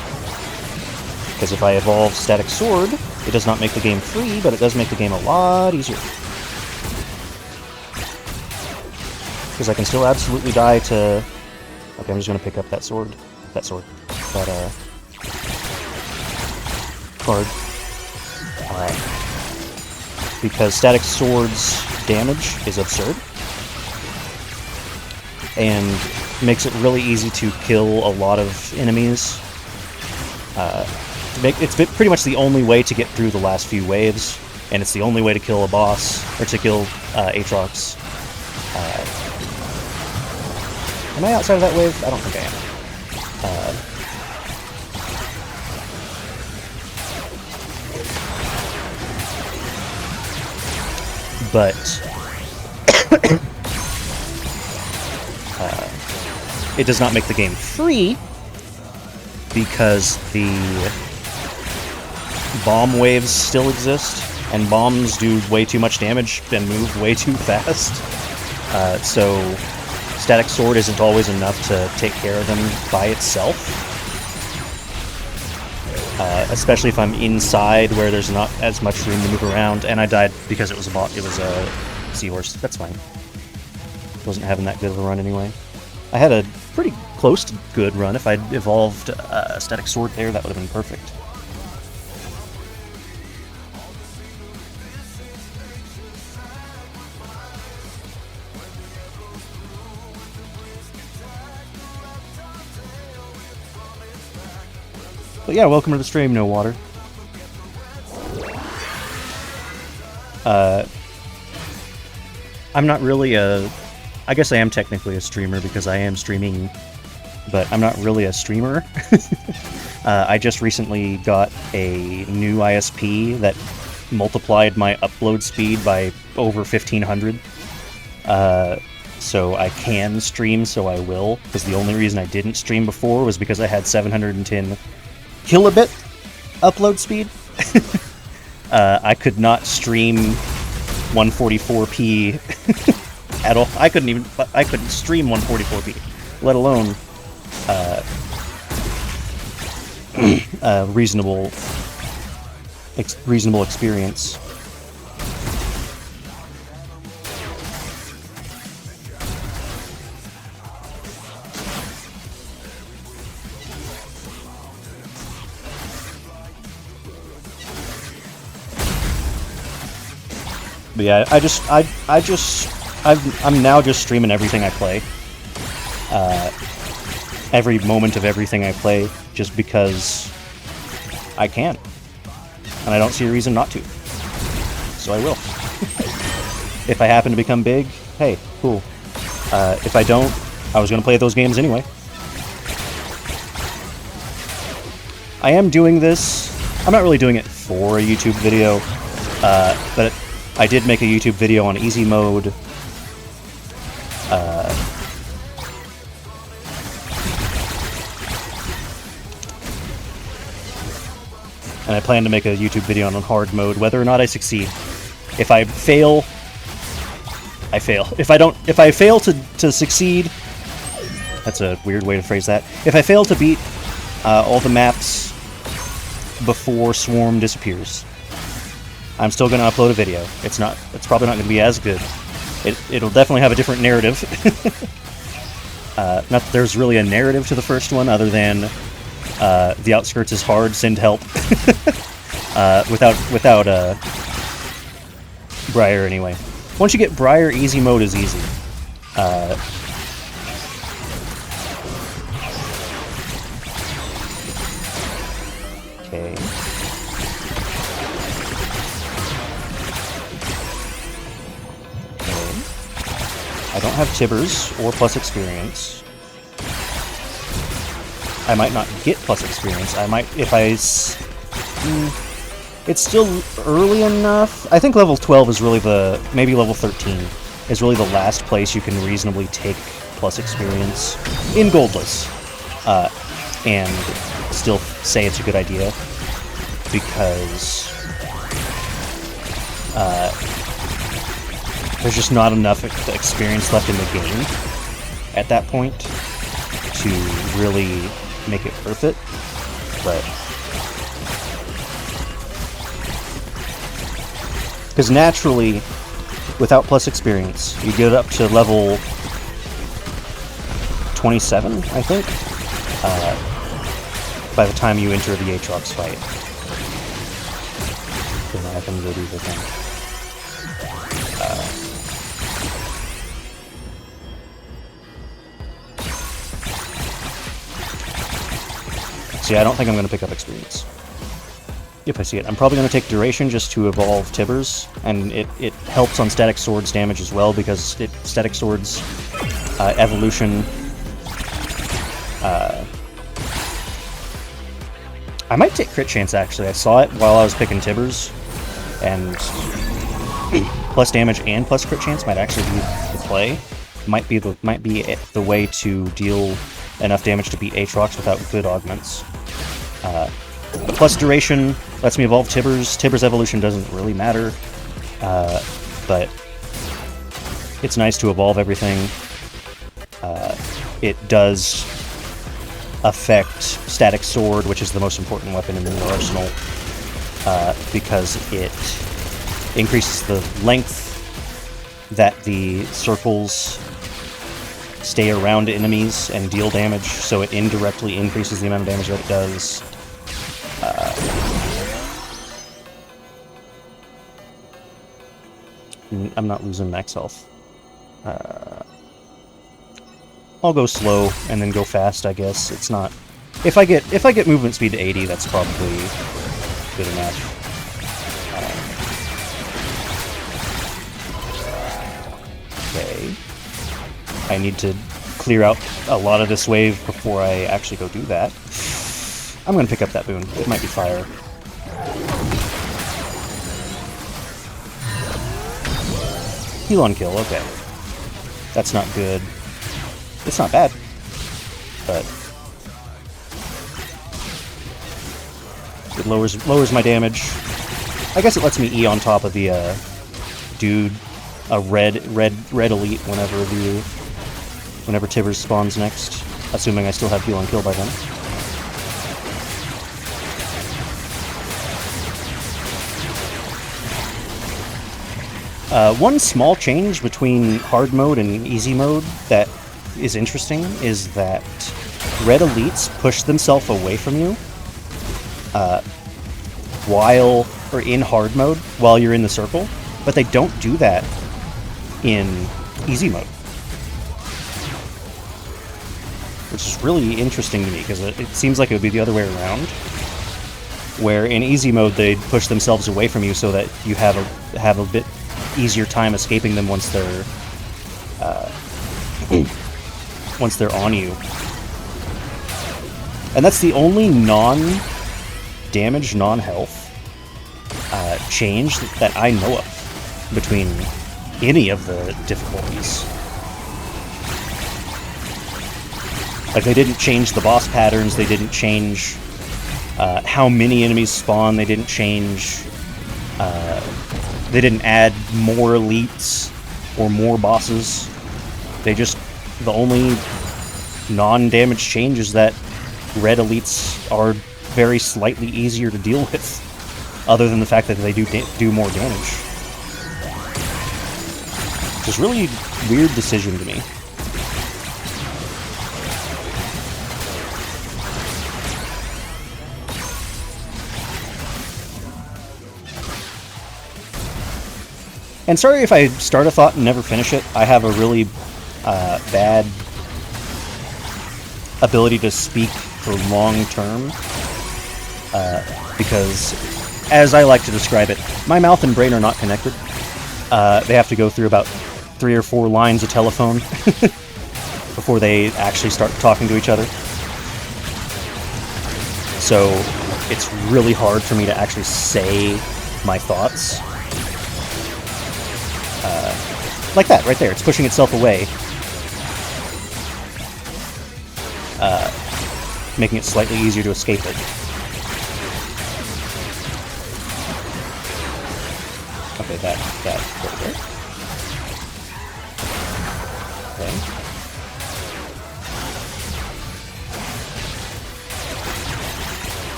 Because if I evolve Static Sword, it does not make the game free, but it does make the game a lot easier. Because I can still absolutely die to... Okay, I'm just going to pick up that sword. That card. Because Static Sword's damage is absurd. And makes it really easy to kill a lot of enemies. It's pretty much the only way to get through the last few waves, and it's the only way to kill a boss, or to kill Aatrox. Am I outside of that wave? I don't think I am. But it does not make the game free because the bomb waves still exist, and bombs do way too much damage and move way too fast. So Static Sword isn't always enough to take care of them by itself. Especially if I'm inside where there's not as much room to move around, and I died because it was a seahorse. That's fine. Wasn't having that good of a run anyway. I had a pretty close to good run. If I'd evolved Static Sword there, that would have been perfect. But yeah, welcome to the stream, No Water. I'm not really I guess I am technically a streamer because I am streaming, but I'm not really a streamer. I just recently got a new ISP that multiplied my upload speed by over 1,500. So I can stream, so I will, because the only reason I didn't stream before was because I had 710 kilobit upload speed. I could not stream 144p at all. I couldn't stream 144p, let alone reasonable experience. But yeah, I'm now just streaming everything I play. Every moment of everything I play, just because I can. And I don't see a reason not to. So I will. If I happen to become big, hey, cool. If I don't, I was going to play those games anyway. I am doing this. I'm not really doing it for a YouTube video, but I did make a YouTube video on easy mode. And I plan to make a YouTube video on hard mode, whether or not I succeed. If I fail, I fail. If I fail to succeed, that's a weird way to phrase that. If I fail to beat all the maps before Swarm disappears, I'm still going to upload a video. It's probably not going to be as good. It'll definitely have a different narrative. Not that there's really a narrative to the first one, other than the outskirts is hard, send help. Without Briar anyway. Once you get Briar, easy mode is easy. Okay. I don't have Tibbers or plus experience. I might not get plus experience. I might, if I... it's still early enough. I think level 12 is really the... maybe level 13 is really the last place you can reasonably take plus experience in Goldless. And still say it's a good idea. Because... there's just not enough experience left in the game at that point to really make it worth it, but... because naturally, without plus experience, you get up to level 27, I think, by the time you enter the Aatrox fight. So now I can go do the thing. See, I don't think I'm going to pick up experience. If I see it. I'm probably going to take duration just to evolve Tibbers, and it helps on Static Sword's damage as well, because Static Sword's evolution... I might take Crit Chance, actually. I saw it while I was picking Tibbers, and plus damage and plus Crit Chance might actually be the play. Might be the way to deal enough damage to beat Aatrox without good augments. But plus duration lets me evolve Tibbers. Tibbers' evolution doesn't really matter, but it's nice to evolve everything. It does affect Static Sword, which is the most important weapon in the arsenal, because it increases the length that the circles stay around enemies and deal damage, so it indirectly increases the amount of damage that it does. I'm not losing max health. I'll go slow and then go fast, I guess. It's not... If I get movement speed to 80, that's probably good enough. Okay. I need to clear out a lot of this wave before I actually go do that. I'm gonna pick up that boon. It might be fire. Heal on kill, okay. That's not good. It's not bad, but it lowers my damage. I guess it lets me E on top of the dude, a red elite whenever Tibbers spawns next, assuming I still have heal on kill by then. One small change between hard mode and easy mode that is interesting is that red elites push themselves away from you in hard mode while you're in the circle, but they don't do that in easy mode, which is really interesting to me because it seems like it would be the other way around, where in easy mode they push themselves away from you so that you have a bit easier time escaping them once they're on you. And that's the only non-damage, non-health change that I know of between any of the difficulties. Like, they didn't change the boss patterns, they didn't change how many enemies spawn, they didn't change... they didn't add more elites or more bosses. They just... the only non-damage change is that red elites are very slightly easier to deal with, other than the fact that they do more damage. Which is really a weird decision to me. And sorry if I start a thought and never finish it. I have a really bad ability to speak for long term, because, as I like to describe it, my mouth and brain are not connected. They have to go through about 3 or 4 lines of telephone before they actually start talking to each other. So it's really hard for me to actually say my thoughts. Like that, right there. It's pushing itself away. Making it slightly easier to escape it. Okay, that, there. Okay.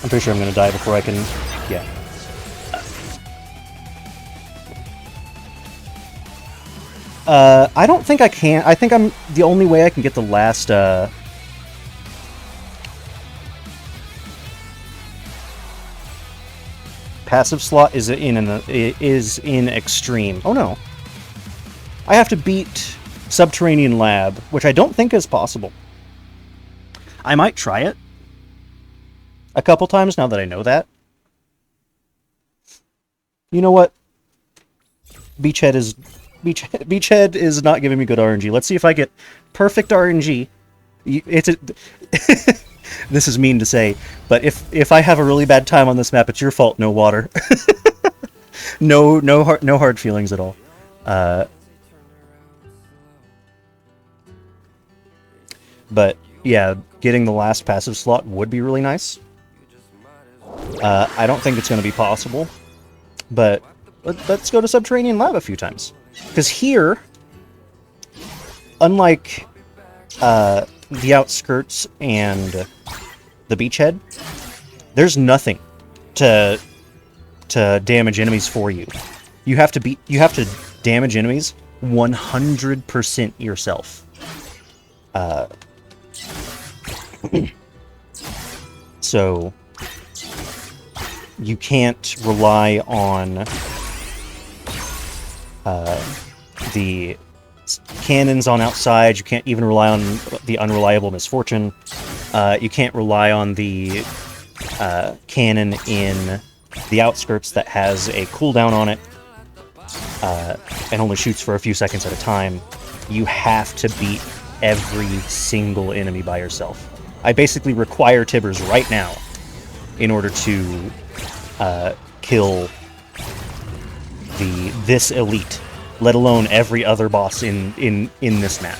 I'm pretty sure I'm gonna die before I can, yeah. I don't think I can. I think I'm the only way I can get the last, passive slot is in extreme. Oh no. I have to beat Subterranean Lab, which I don't think is possible. I might try it a couple times now that I know that. You know what? Beachhead is not giving me good RNG. Let's see if I get perfect RNG. This is mean to say, but if I have a really bad time on this map, it's your fault. No water. no hard feelings at all. But yeah, getting the last passive slot would be really nice. I don't think it's going to be possible, but let's go to Subterranean Lab a few times. Because here, unlike the outskirts and the beachhead, there's nothing to damage enemies for you. You have to damage enemies 100% yourself. So you can't rely on the cannons on outside. You can't even rely on the unreliable Misfortune. You can't rely on the cannon in the outskirts that has a cooldown on it and only shoots for a few seconds at a time. You have to beat every single enemy by yourself. I basically require Tibbers right now in order to kill this elite, let alone every other boss in this map.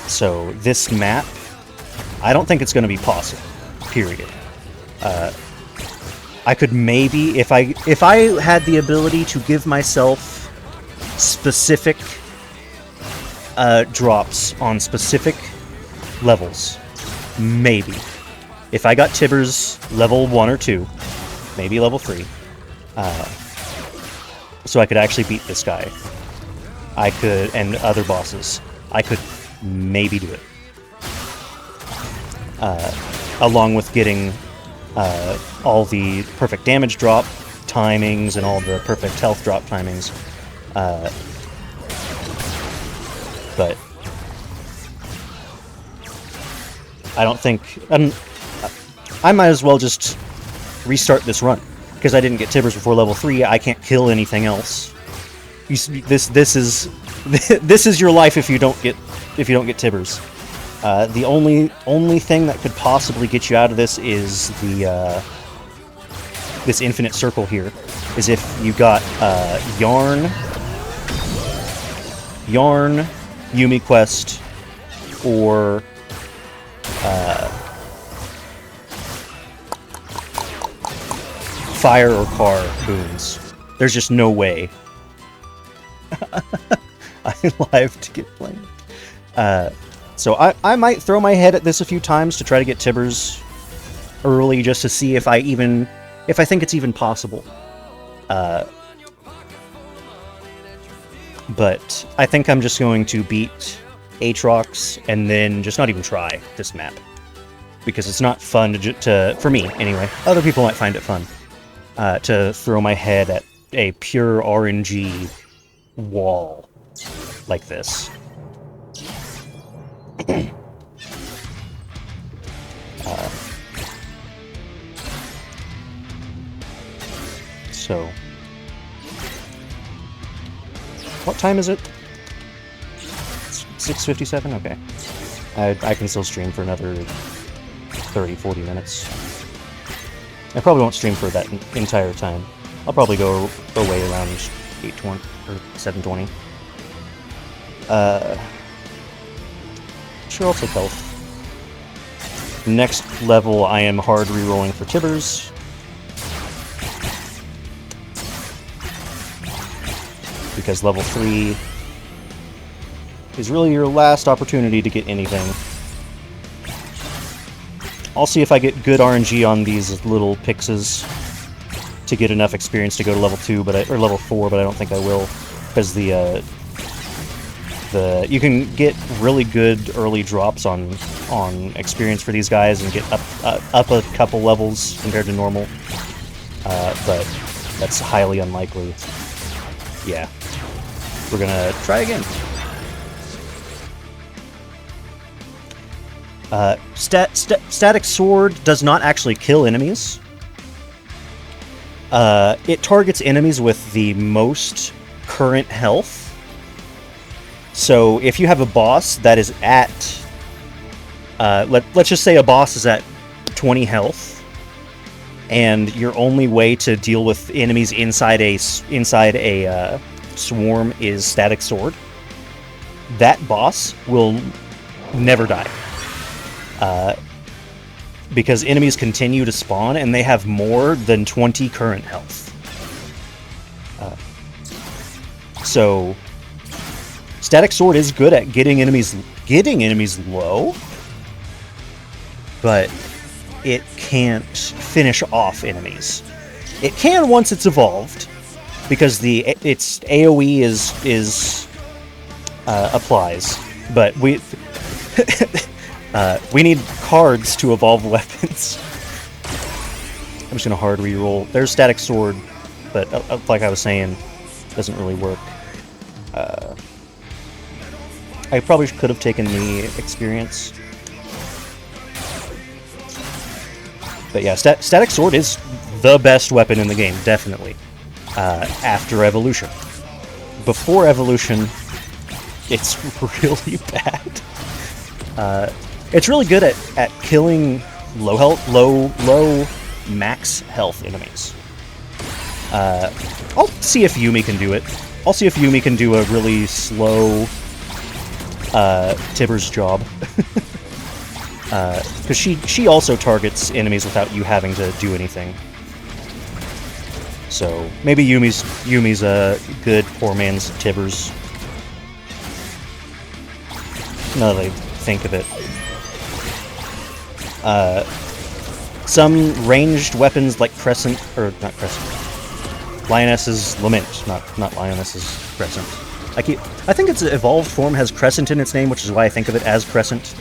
So this map, I don't think it's going to be possible. Period. I could maybe, if I had the ability to give myself specific drops on specific levels, maybe. If I got Tibbers level 1 or 2, maybe level 3, so I could actually beat this guy, I could, and other bosses, I could maybe do it. Along with getting all the perfect damage drop timings and all the perfect health drop timings. But I don't think... I might as well just restart this run, because I didn't get Tibbers before level 3. I can't kill anything else. This is your life if you don't get Tibbers. The only thing that could possibly get you out of this is the this infinite circle here. Is if you got Yarn, Yumi Quest, or Fire or Car boons. There's just no way. I live to get blamed. So I might throw my head at this a few times to try to get Tibbers early, just to see if I think it's even possible. But I think I'm just going to beat Aatrox and then just not even try this map, because it's not fun to for me anyway. Other people might find it fun to throw my head at a pure RNG wall like this. so... What time is it? It's 6:57? Okay. I can still stream for another 30-40 minutes. I probably won't stream for that entire time. I'll probably go away around 8:20 or 7:20. Sure, I'll take health. Next level, I am hard rerolling for Tibbers. Because level 3 is really your last opportunity to get anything. I'll see if I get good RNG on these little pixes to get enough experience to go to level 2, or level 4, but I don't think I will, because you can get really good early drops on experience for these guys and get up a couple levels compared to normal, but that's highly unlikely. Yeah, we're gonna try again. Static Sword does not actually kill enemies. It targets enemies with the most current health. So if you have a boss that is at... let's just say a boss is at 20 health, and your only way to deal with enemies inside a swarm is Static Sword, that boss will never die. Because enemies continue to spawn, and they have more than 20 current health. So, Static Sword is good at getting enemies low, but it can't finish off enemies. It can once it's evolved, because its AoE is applies, but we need cards to evolve weapons. I'm just gonna hard reroll. There's Static Sword, but like I was saying, doesn't really work. I probably could have taken the experience. But yeah, Static Sword is the best weapon in the game, definitely. After Evolution. Before Evolution, it's really bad. It's really good at killing low max health enemies. I'll see if Yumi can do it. I'll see if Yumi can do a really slow Tibber's job. Because she also targets enemies without you having to do anything. So maybe Yumi's a good poor man's Tibbers. Now that I think of it. Some ranged weapons like Lioness's Lament, not Lioness's Crescent. I think its evolved form has Crescent in its name, which is why I think of it as Crescent.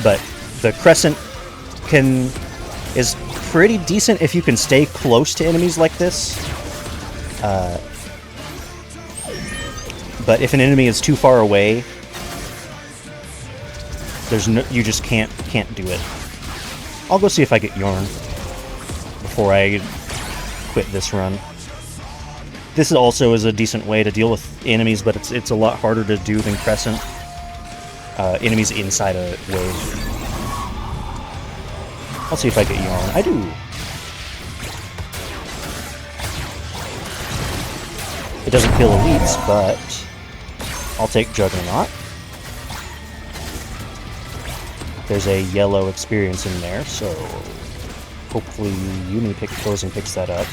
But the Crescent is pretty decent if you can stay close to enemies like this. But if an enemy is too far away, you just can't do it. I'll go see if I get Yorn before I quit this run. This also is a decent way to deal with enemies, but it's a lot harder to do than Crescent. Enemies inside a wave. I'll see if I get Yorn. I do. It doesn't kill elites, but I'll take Juggernaut. There's a yellow experience in there, so hopefully Yumi goes and picks that up.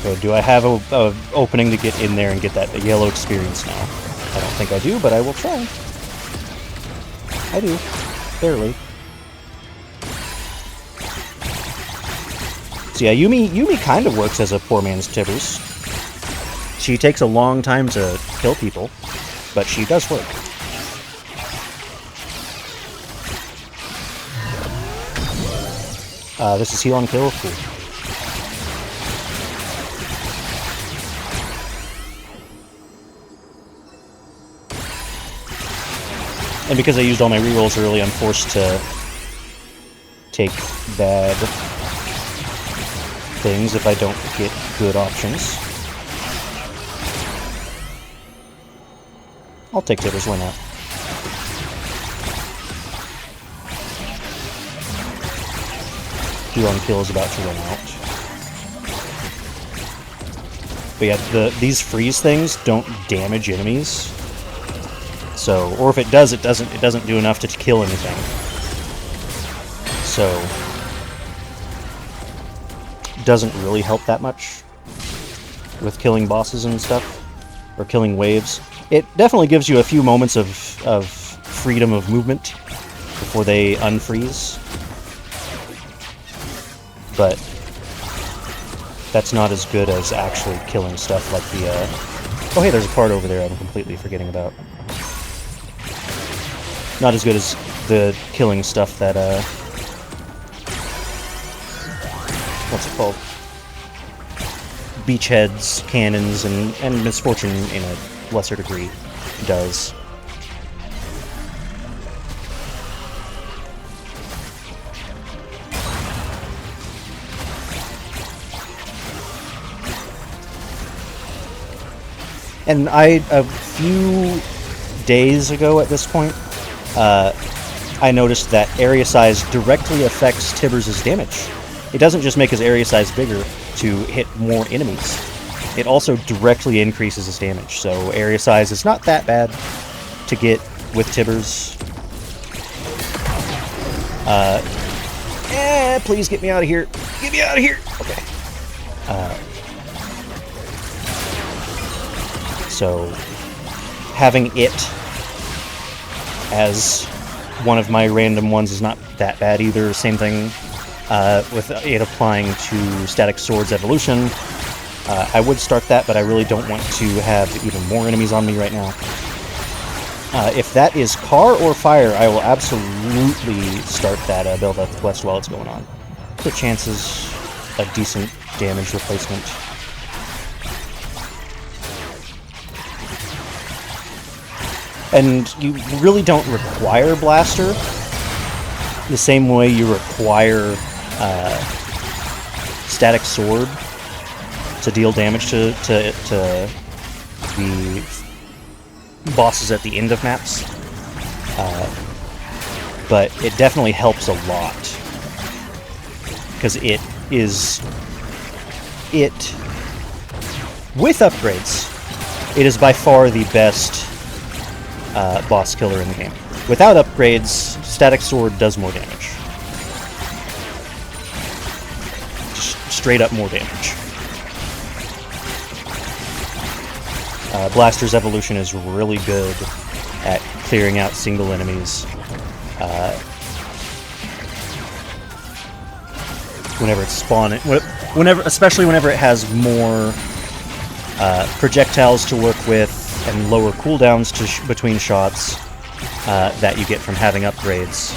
Okay, do I have a opening to get in there and get that yellow experience now? I don't think I do, but I will try. I do. Barely. So yeah, Yumi kind of works as a poor man's Tibbers. She takes a long time to kill people, but she does work. This is heal on kill. Cool. And because I used all my rerolls early, I'm forced to take bad things if I don't get good options. I'll take tibbers, why not? Heal on kill is about to run out. But yeah, these freeze things don't damage enemies. So, or if it does, it doesn't do enough to kill anything. So, doesn't really help that much with killing bosses and stuff, or killing waves. It definitely gives you a few moments of freedom of movement before they unfreeze. But that's not as good as actually killing stuff like the, oh hey, there's a card over there I'm completely forgetting about. Not as good as the killing stuff that, what's it called? Beachheads, cannons, and Misfortune in a lesser degree does. And a few days ago at this point, I noticed that area size directly affects Tibbers' damage. It doesn't just make his area size bigger to hit more enemies. It also directly increases his damage, so area size is not that bad to get with Tibbers. Please get me out of here. Get me out of here! Okay. So, having it as one of my random ones is not that bad either. Same thing with it applying to Static Sword's evolution. I would start that, but I really don't want to have even more enemies on me right now. If that is car or fire, I will absolutely start that Belva quest while it's going on. The chances a decent damage replacement. And you really don't require Blaster the same way you require Static Sword to deal damage to the bosses at the end of maps. But it definitely helps a lot. Because with upgrades, it is by far the best boss killer in the game. Without upgrades, Static Sword does more damage. Just straight up more damage. Blaster's evolution is really good at clearing out single enemies. Whenever it's spawning, especially whenever it has more projectiles to work with and lower cooldowns between shots that you get from having upgrades.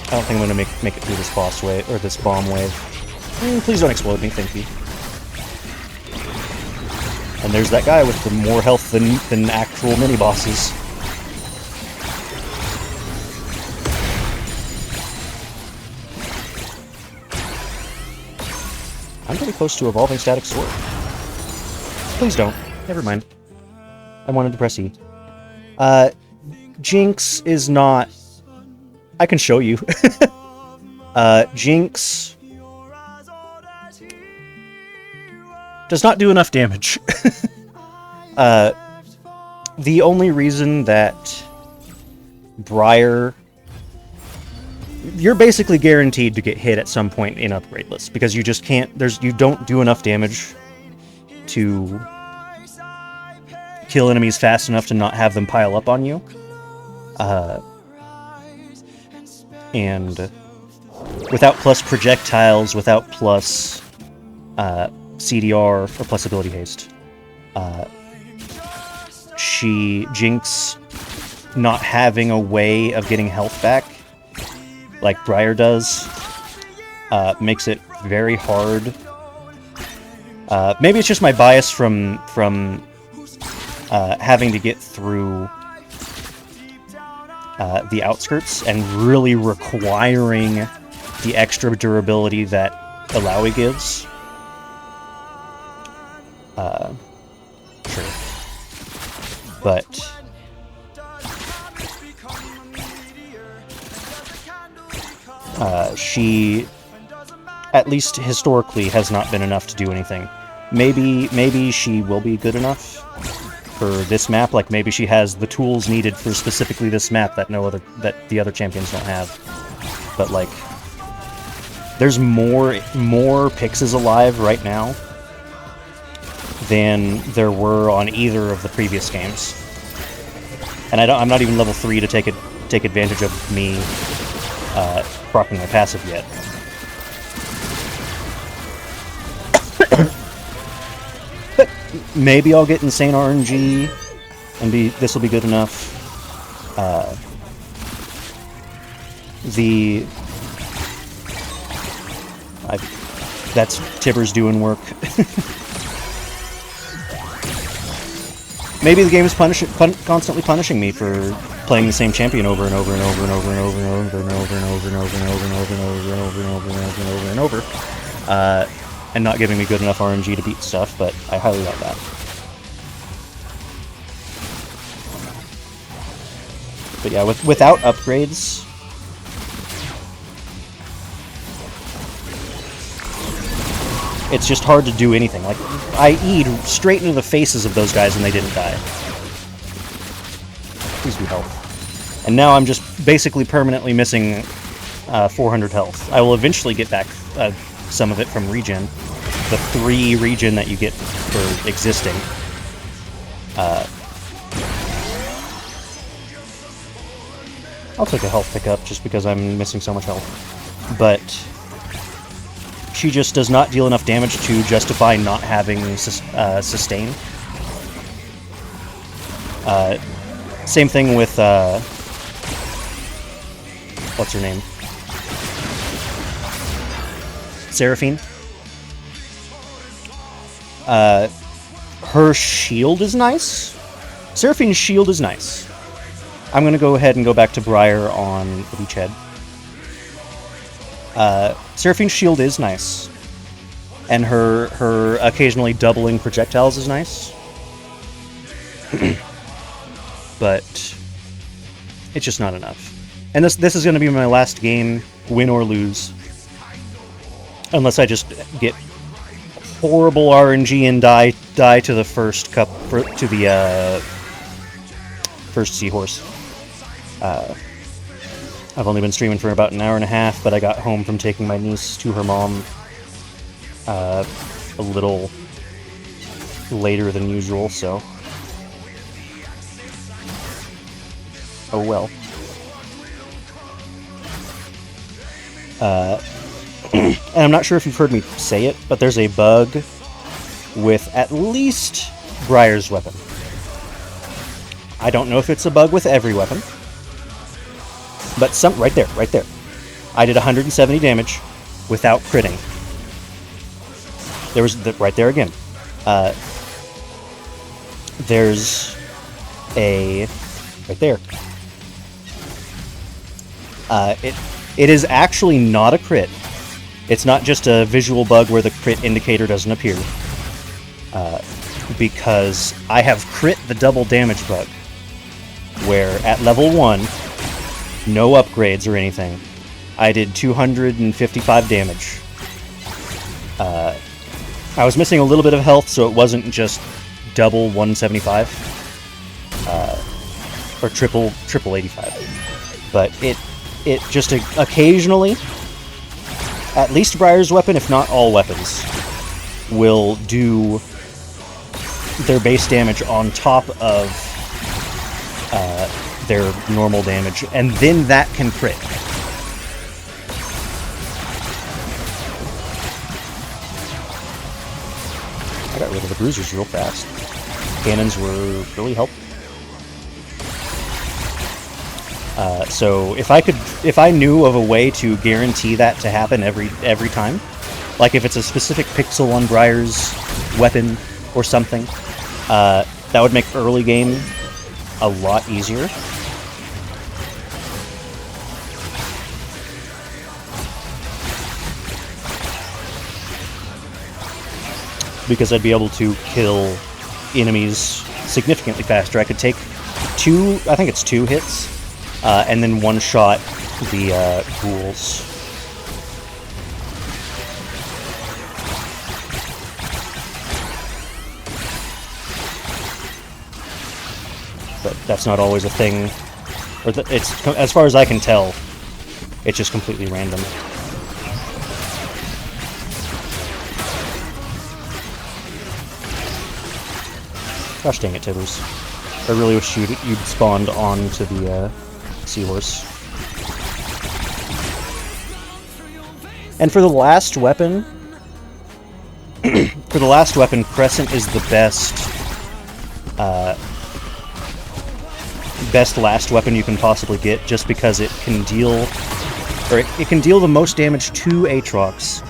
I don't think I'm going to make it through this boss wave, or this bomb wave. Please don't explode me, thank you. And there's that guy with the more health than actual mini-bosses. I'm pretty close to evolving Static Sword. Please don't. Never mind. I wanted to press E. Jinx is not... I can show you. Jinx does not do enough damage. The only reason that Briar... You're basically guaranteed to get hit at some point in upgrade lists, because you just can't... You don't do enough damage to kill enemies fast enough to not have them pile up on you. And without plus projectiles, without plus CDR, or plus ability haste, Jinx not having a way of getting health back, like Briar does, makes it very hard. Maybe it's just my bias from having to get through the outskirts and really requiring the extra durability that Alawi gives. Sure. But she, at least historically, has not been enough to do anything. Maybe she will be good enough for this map. Like maybe she has the tools needed for specifically this map that the other champions don't have. But like, there's more Pixes alive right now than there were on either of the previous games. And I'm not even level 3 to take advantage of me proccing my passive yet. But maybe I'll get insane RNG, and this will be good enough. That's Tibber's doing work. Maybe the game is constantly punishing me for playing the same champion over and over and over and over and over and over and over and over and over and over and over and over and over and over and over and over and over, and not giving me good enough RNG to beat stuff. But I highly doubt that. But yeah, without upgrades, it's just hard to do anything. Like, I E'd straight into the faces of those guys and they didn't die. Please be health. And now I'm just basically permanently missing 400 health. I will eventually get back some of it from regen. The 3 regen that you get for existing. I'll take a health pickup just because I'm missing so much health. But she just does not deal enough damage to justify not having sustain. Same thing with what's her name? Seraphine. Her shield is nice. Seraphine's shield is nice. I'm gonna go ahead and go back to Briar on the beachhead. Seraphine's shield is nice, and her occasionally doubling projectiles is nice, but it's just not enough. And this is going to be my last game, win or lose, unless I just get horrible RNG and die to the first first seahorse. I've only been streaming for about an hour and a half, but I got home from taking my niece to her mom a little later than usual, so... oh well. And I'm not sure if you've heard me say it, but there's a bug with at least Briar's weapon. I don't know if it's a bug with every weapon, but right there. I did 170 damage without critting. There was right there again. There's a right there. It is actually not a crit. It's not just a visual bug where the crit indicator doesn't appear. Because I have crit the double damage bug, where at level 1, no upgrades or anything, I did 255 damage. I was missing a little bit of health, so it wasn't just double 175 or triple 85. But it just occasionally, at least Briar's weapon, if not all weapons, will do their base damage on top of their normal damage, and then that can crit. I got rid of the bruisers real fast. Cannons were really helpful. So if I knew of a way to guarantee that to happen every time, like if it's a specific pixel on Briar's weapon or something, That would make early game a lot easier. Because I'd be able to kill enemies significantly faster. I could take I think it's two hits, and then one-shot the ghouls. But that's not always a thing. Or it's, as far as I can tell, it's just completely random. Gosh dang it, Tibbers. I really wish you'd spawned onto the seahorse. And for the last weapon, Crescent is the best last weapon you can possibly get, just because it can deal, it can deal the most damage to Aatrox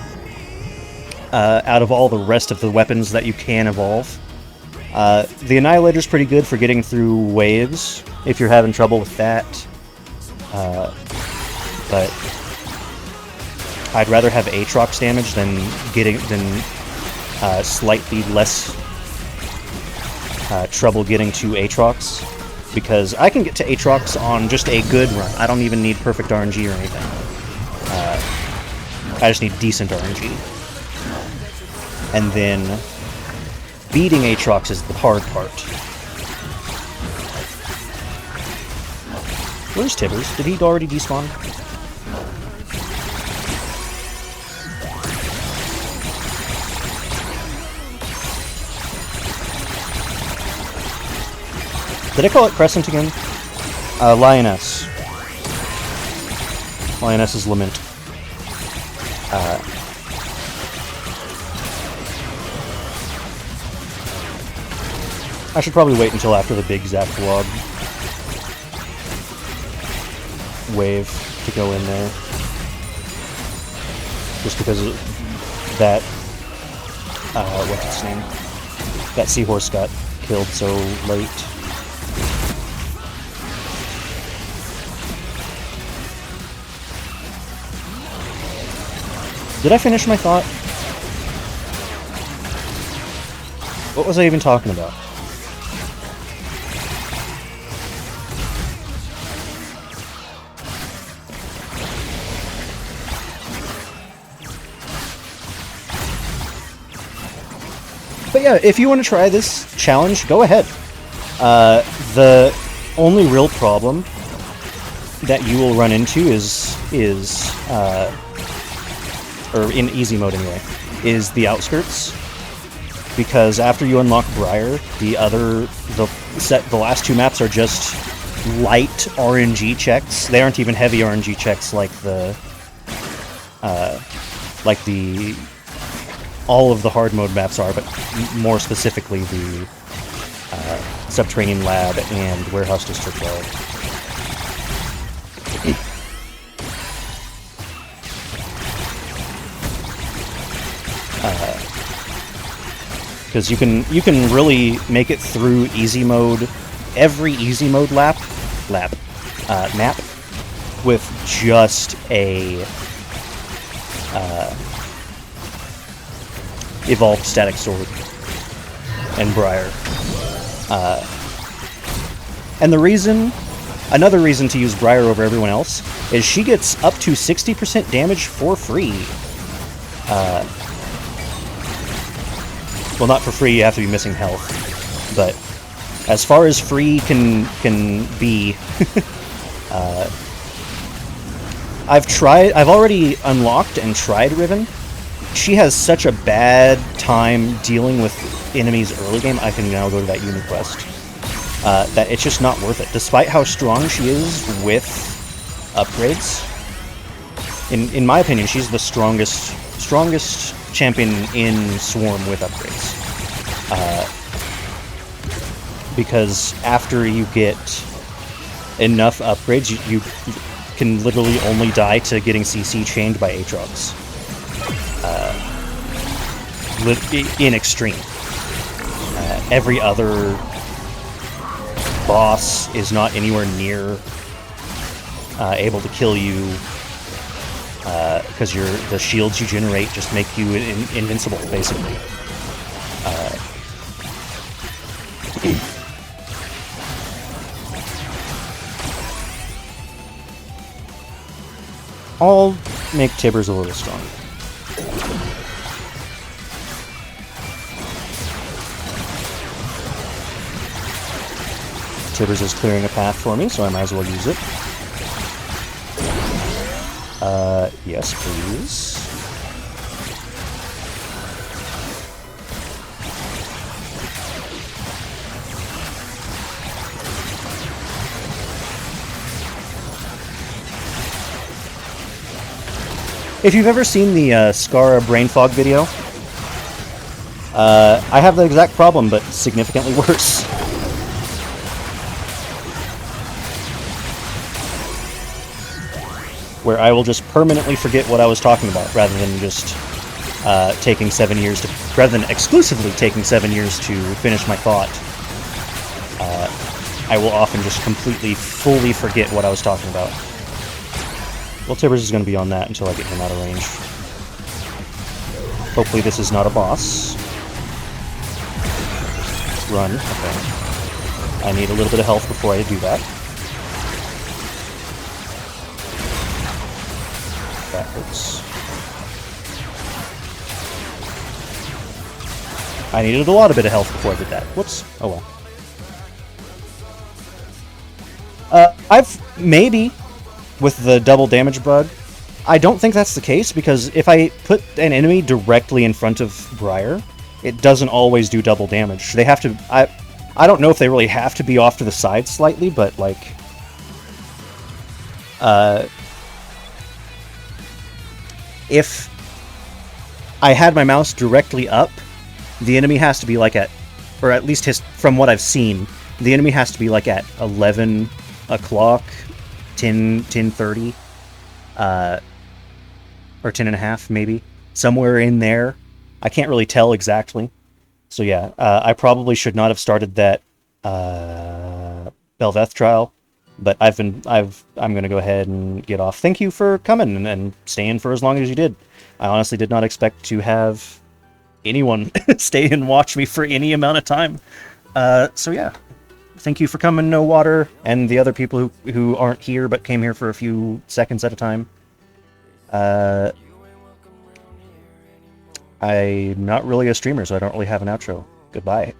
out of all the rest of the weapons that you can evolve. The Annihilator's pretty good for getting through waves, if you're having trouble with that. But I'd rather have Aatrox damage than slightly less trouble getting to Aatrox, because I can get to Aatrox on just a good run. I don't even need perfect RNG or anything. I just need decent RNG. And then beating Aatrox is the hard part. Where's Tibbers? Did he already despawn? Did I call it Crescent again? Lioness. Lioness's Lament. I should probably wait until after the big Zap Vlog wave to go in there. Just because that, what's its name? That seahorse got killed so late. Did I finish my thought? What was I even talking about? But yeah, if you want to try this challenge, go ahead. The only real problem that you will run into or in easy mode anyway, is the outskirts. Because after you unlock Briar, the last two maps are just light RNG checks. They aren't even heavy RNG checks like all of the hard mode maps are, but more specifically the Subterranean Lab and Warehouse District Lab. Because you can really make it through easy mode, every easy mode map, with just a evolved Static Sword and Briar. And another reason to use Briar over everyone else is she gets up to 60% damage for free. Well, not for free, you have to be missing health. But as far as free can be, I've already unlocked and tried Riven. She has such a bad time dealing with enemies early game, I can now go to that uni quest, that it's just not worth it. Despite how strong she is with upgrades, in my opinion, she's the strongest champion in Swarm with upgrades. Because after you get enough upgrades, you can literally only die to getting CC chained by Aatrox. In Extreme. Every other boss is not anywhere near able to kill you, because the shields you generate just make you invincible, basically. I'll make Tibbers a little stronger. Tibbers is clearing a path for me, so I might as well use it. Yes, please. If you've ever seen the Scara brain fog video, I have the exact problem, but significantly worse. Where I will just permanently forget what I was talking about, rather than just taking 7 years to, rather than exclusively taking 7 years to finish my thought. I will often just completely, fully forget what I was talking about. Well, Tibbers is going to be on that until I get him out of range. Hopefully this is not a boss. Run. Okay. I need a little bit of health before I do that. That hurts. I needed a lot of bit of health before I did that. Whoops. Oh well. Maybe with the double damage bug. I don't think that's the case, because if I put an enemy directly in front of Briar, it doesn't always do double damage. They have to... I don't know if they really have to be off to the side slightly, but, like... if I had my mouse directly up, the enemy has to be, like, at... or at least from what I've seen, the enemy has to be, like, at 11 o'clock... 10:30, or 10 and a half, maybe. Somewhere in there. I can't really tell exactly. So yeah, I probably should not have started that Belveth trial, but I'm going to go ahead and get off. Thank you for coming and staying for as long as you did. I honestly did not expect to have anyone stay and watch me for any amount of time. So yeah. Thank you for coming, No Water, and the other people who aren't here but came here for a few seconds at a time. I'm not really a streamer, so I don't really have an outro. Goodbye.